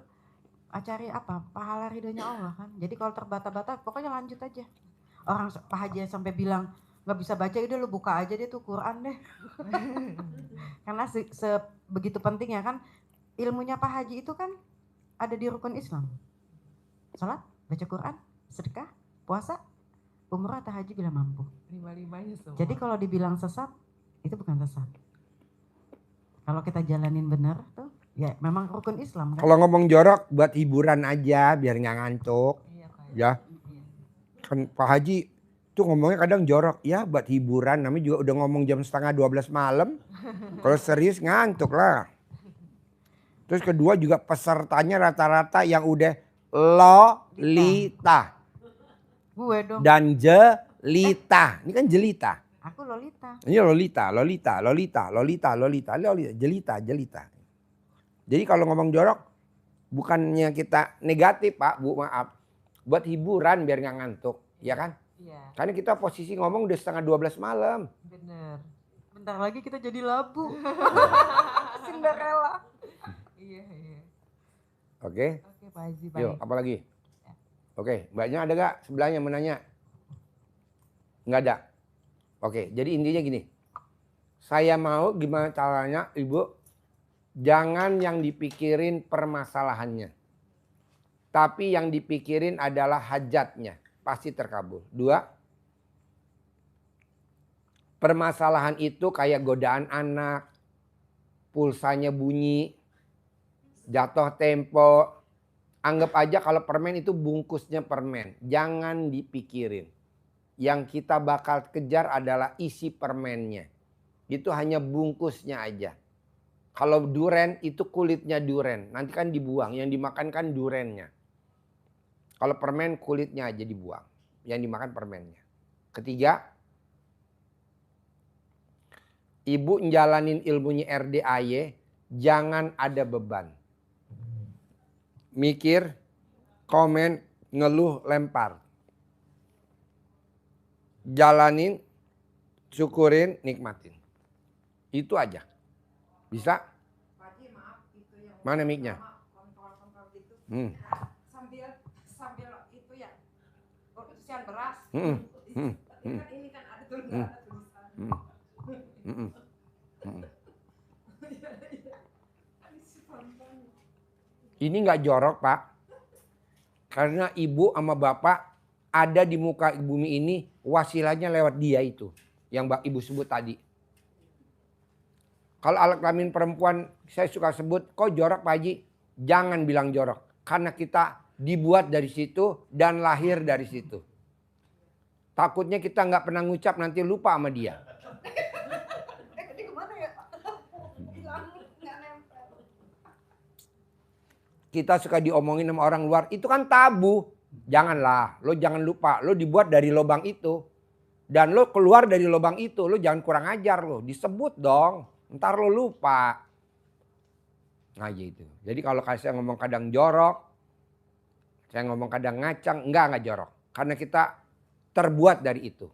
cari apa? Pahala ridhonya Allah kan. Jadi kalau terbata-bata pokoknya lanjut aja. Orang Pak Haji sampai bilang nggak bisa baca, udah lu buka aja deh tuh Quran deh. Karena sebegitu pentingnya kan ilmunya Pak Haji itu kan ada di rukun Islam. Sholat, baca Quran, sedekah, puasa, umrah atau haji bila mampu. 5-5-nya semua. Jadi kalau dibilang sesat, itu bukan sesat. Kalau kita jalanin benar tuh, ya memang rukun Islam kan. Kalau ngomong jorok buat hiburan aja biar nggak ngantuk. Iya, Pak. Ya. Kan Pak Haji tuh ngomongnya kadang jorok. Ya buat hiburan, namanya juga udah ngomong jam 11:30 malam. Kalau serius ngantuk lah. Terus kedua juga pesertanya rata-rata yang udah lolita. Gue dong. Dan jelita. Ini kan jelita. Aku Lolita. Ini lolita. Jelita. Jadi kalau ngomong jorok, bukannya kita negatif Pak, Bu, maaf. Buat hiburan biar nggak ngantuk, ya kan? Iya. Karena kita posisi ngomong udah 11:30 malam. Bener. Bentar lagi kita jadi labu. Cinderella. Iya. Oke? Oke Pak Haji, baik. Yuk, apa lagi? Oke, mbaknya ada gak sebelahnya menanya? Nggak ada? Oke, jadi intinya gini. Saya mau gimana caranya Ibu, jangan yang dipikirin permasalahannya. Tapi yang dipikirin adalah hajatnya. Pasti terkabul. 2, permasalahan itu kayak godaan anak, pulsanya bunyi, jatuh tempo. Anggap aja kalau permen itu bungkusnya permen. Jangan dipikirin. yang kita bakal kejar adalah isi permennya. Itu hanya bungkusnya aja. Kalau duren itu kulitnya duren, nanti kan dibuang. Yang dimakan kan durennya. Kalau permen kulitnya aja dibuang, yang dimakan permennya. Ketiga, ibu njalanin ilmunya RDAY, jangan ada beban. Mikir, komen, ngeluh, lempar. Jalanin, syukurin, nikmatin. Itu aja. Bisa? Mana mic-nya? Sambil itu ya, urusan beras. Ini kan ada tulisan. Ini nggak jorok, Pak. Karena ibu sama bapak ada di muka bumi ini, wasilahnya lewat dia itu. Yang ibu sebut tadi. Kalau alat kelamin perempuan saya suka sebut, kok jorok Pak Haji? Jangan bilang jorok. Karena kita dibuat dari situ dan lahir dari situ. Takutnya kita nggak pernah ngucap nanti lupa sama dia. Kita suka diomongin sama orang luar, itu kan tabu. Janganlah, lo jangan lupa, lo dibuat dari lubang itu. Dan lo keluar dari lubang itu, lo jangan kurang ajar lo. Disebut dong, ntar lo lupa. Nah gitu. Jadi kalau saya ngomong kadang jorok, saya ngomong kadang ngacang, enggak jorok. Karena kita terbuat dari itu.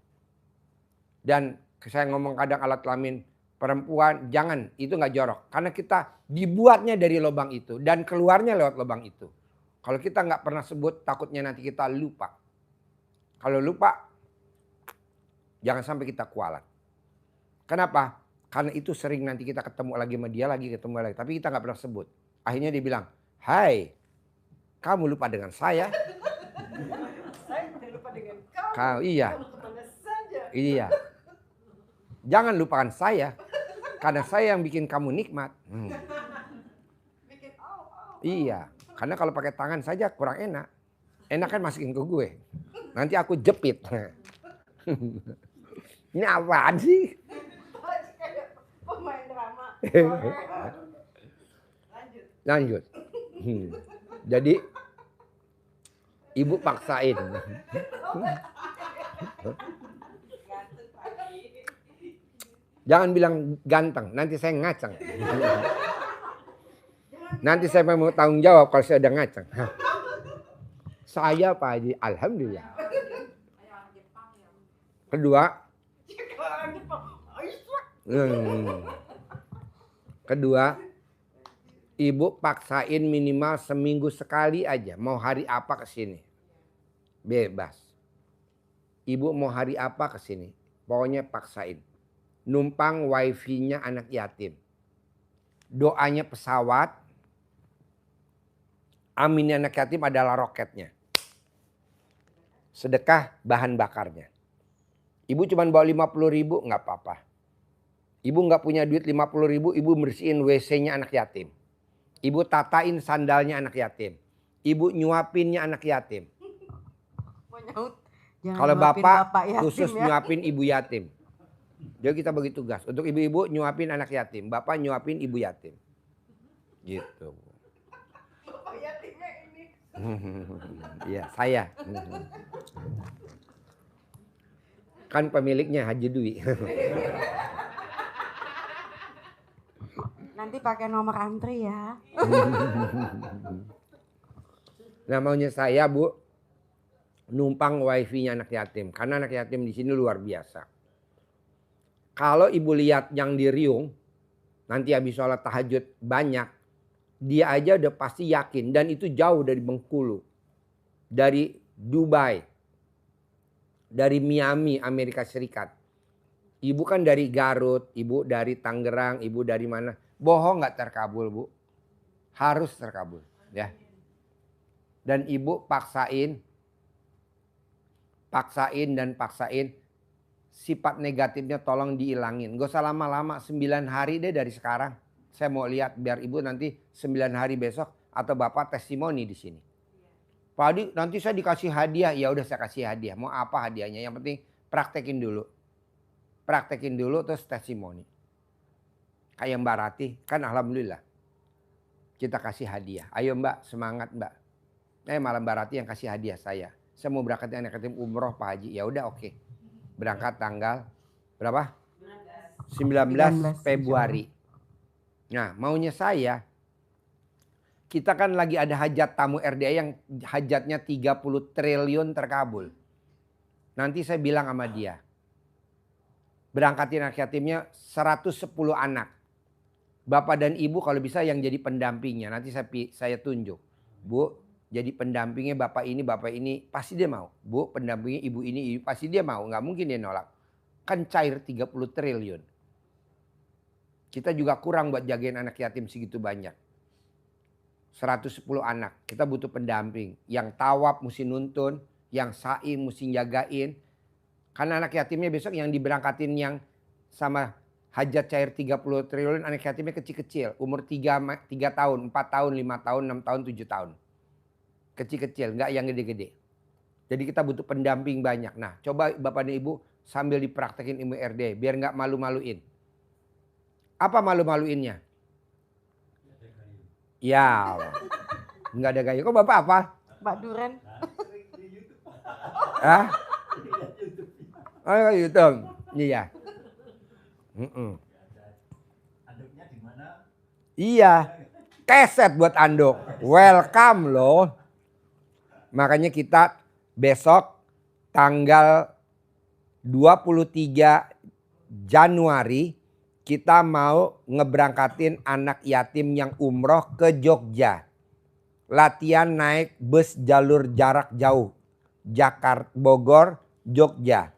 Dan saya ngomong kadang alat kelamin perempuan, jangan, itu nggak jorok. Karena kita dibuatnya dari lubang itu dan keluarnya lewat lubang itu. Kalau kita nggak pernah sebut, takutnya nanti kita lupa. Kalau lupa, jangan sampai kita kualat. Kenapa? Karena itu sering nanti kita ketemu lagi sama dia, lagi ketemu lagi. Tapi kita nggak pernah sebut. Akhirnya dia bilang, hai, kamu lupa dengan saya. Saya lupa dengan kamu. Kau, iya. Kamu kemana saja. Iya. Jangan lupakan saya. Karena saya yang bikin kamu nikmat. Bikin Iya. Karena kalau pakai tangan saja kurang enak. Enak kan masukin ke gue. Nanti aku jepit. Ini apaan sih? Kayak pemain drama. Lanjut. Jadi ibu paksain. Jangan bilang ganteng, nanti saya ngacang. Nanti saya mau tanggung jawab kalau saya udah ngacang. Saya Pak Haji, alhamdulillah. Kedua, ibu paksain minimal seminggu sekali aja. Mau hari apa kesini. Bebas. Ibu mau hari apa kesini. Pokoknya paksain. Numpang wifi-nya anak yatim. Doanya pesawat. Aminnya anak yatim adalah roketnya. Sedekah bahan bakarnya. Ibu cuma bawa 50.000 nggak apa-apa. Ibu nggak punya duit 50.000, ibu bersihin WC-nya anak yatim. Ibu tatain sandalnya anak yatim. Ibu nyuapinnya anak yatim. Kalau bapak khusus nyuapin ibu yatim. Jadi kita bagi tugas. Untuk ibu-ibu nyuapin anak yatim. Bapak nyuapin ibu yatim. Gitu. Bapak yatimnya ini. Iya, saya. Kan pemiliknya Haji Dwi. Nanti pakai nomor antri ya. Nah maunya saya Bu, numpang wifi-nya anak yatim. Karena anak yatim di sini luar biasa. Kalau ibu lihat yang di Riung, nanti habis sholat tahajud banyak. Dia aja udah pasti yakin. Dan itu jauh dari Bengkulu. Dari Dubai. Dari Miami, Amerika Serikat. Ibu kan dari Garut, ibu dari Tangerang, ibu dari mana. Bohong gak terkabul Bu. Harus terkabul. Ya. Dan ibu paksain. Sifat negatifnya tolong dihilangin. Gak usah lama-lama, 9 hari deh dari sekarang. Saya mau lihat biar ibu nanti 9 hari besok atau bapak testimoni di sini. Pak Adi nanti saya dikasih hadiah. Ya udah saya kasih hadiah. Mau apa hadiahnya? Yang penting praktekin dulu. Praktekin dulu terus testimoni. Kayak Mbak Rati, kan alhamdulillah. Kita kasih hadiah. Ayo Mbak, semangat Mbak. Malah Mbak Rati yang kasih hadiah saya. Saya mau berangkat anak yatim umroh Pak Haji. Ya udah oke. Berangkat tanggal berapa? 19 Februari. Nah, maunya saya, kita kan lagi ada hajat tamu RDA yang hajatnya 30 triliun terkabul. Nanti saya bilang sama dia, berangkatin anak yatimnya 110 anak. Bapak dan ibu kalau bisa yang jadi pendampingnya. Nanti saya tunjuk. Bu, jadi pendampingnya bapak ini pasti dia mau. Bu, pendampingnya ibu ini pasti dia mau. Nggak mungkin dia nolak. Kan cair 30 triliun. Kita juga kurang buat jagain anak yatim segitu banyak. 110 anak. Kita butuh pendamping. Yang tawaf mesti nuntun. Yang sa'i mesti jagain. Karena anak yatimnya besok yang diberangkatin yang sama hajat cair 30 triliun. Anak yatimnya kecil-kecil. Umur 3 tahun, 4 tahun, 5 tahun, 6 tahun, 7 tahun. Kecil-kecil. Nggak yang gede-gede. Jadi kita butuh pendamping banyak. Nah coba Bapak dan Ibu sambil dipraktekin ilmu RD. Biar nggak malu-maluin. Apa malu-maluinnya? Ya, nggak ada gaya. Kok Bapak apa? Mbak Duren. Hah? Oh, YouTube. Iya. Iya. Keset buat anduk. Welcome loh. Makanya kita besok tanggal 23 Januari kita mau ngeberangkatin anak yatim yang umroh ke Jogja. Latihan naik bus jalur jarak jauh. Jakarta, Bogor, Jogja.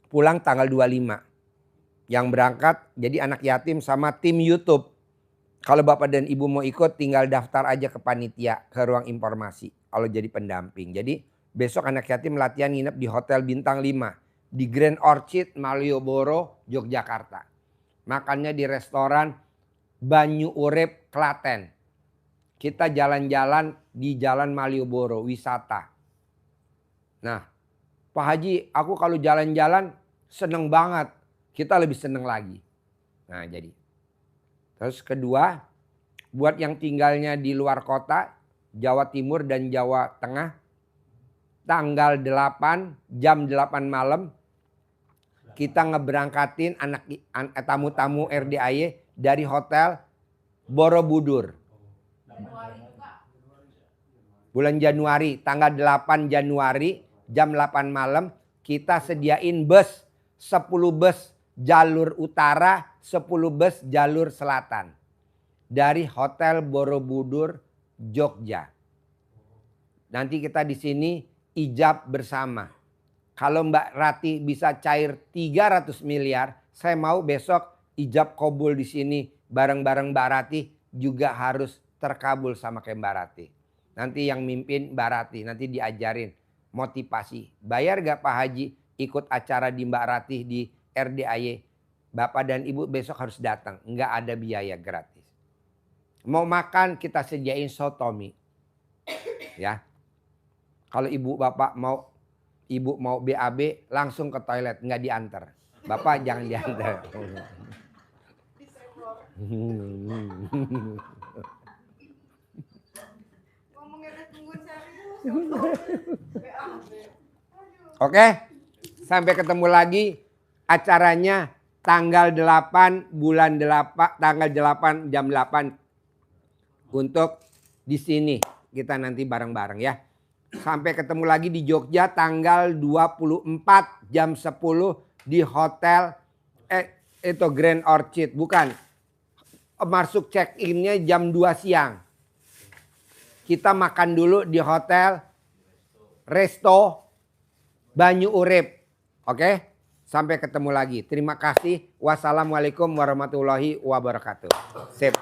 Pulang tanggal 25. Yang berangkat jadi anak yatim sama tim YouTube. Kalau Bapak dan Ibu mau ikut tinggal daftar aja ke panitia, ke ruang informasi. Kalau jadi pendamping. Jadi besok anak yatim latihan nginep di Hotel Bintang 5. Di Grand Orchid, Malioboro, Yogyakarta. Makannya di restoran Banyu Urip, Klaten. Kita jalan-jalan di Jalan Malioboro, wisata. Nah, Pak Haji, aku kalau jalan-jalan seneng banget. Kita lebih seneng lagi. Nah, jadi. Terus kedua, buat yang tinggalnya di luar kota, Jawa Timur dan Jawa Tengah, tanggal 8, jam 8 malam, kita ngeberangkatin tamu-tamu RDAY dari Hotel Borobudur. Bulan Januari, tanggal 8 Januari, jam 8 malam, kita sediain bus, 10 bus jalur utara, 10 bus jalur selatan. Dari Hotel Borobudur, Jogja. Nanti kita di sini ijab bersama. Kalau Mbak Rati bisa cair 300 miliar, saya mau besok ijab kabul di sini bareng-bareng Mbak Rati juga harus terkabul sama kayak Mbak Rati. Nanti yang mimpin Mbak Rati, nanti diajarin motivasi. Bayar gak Pak Haji ikut acara di Mbak Rati di RDAY? Bapak dan Ibu besok harus datang, nggak ada biaya, gratis. Mau makan kita sediain sotomi. Ya. Kalau Ibu Bapak mau BAB langsung ke toilet, nggak diantar. Bapak jangan diantar. Oke, sampai ketemu lagi acaranya tanggal 8 bulan 8 tanggal 8 jam 8 untuk di sini kita nanti bareng-bareng ya. Sampai ketemu lagi di Jogja tanggal 24 jam 10 di hotel itu Grand Orchid. Bukan, masuk check-innya jam 2 siang. Kita makan dulu di hotel Resto Banyu Urip. Oke, sampai ketemu lagi. Terima kasih. Wassalamualaikum warahmatullahi wabarakatuh. Sip.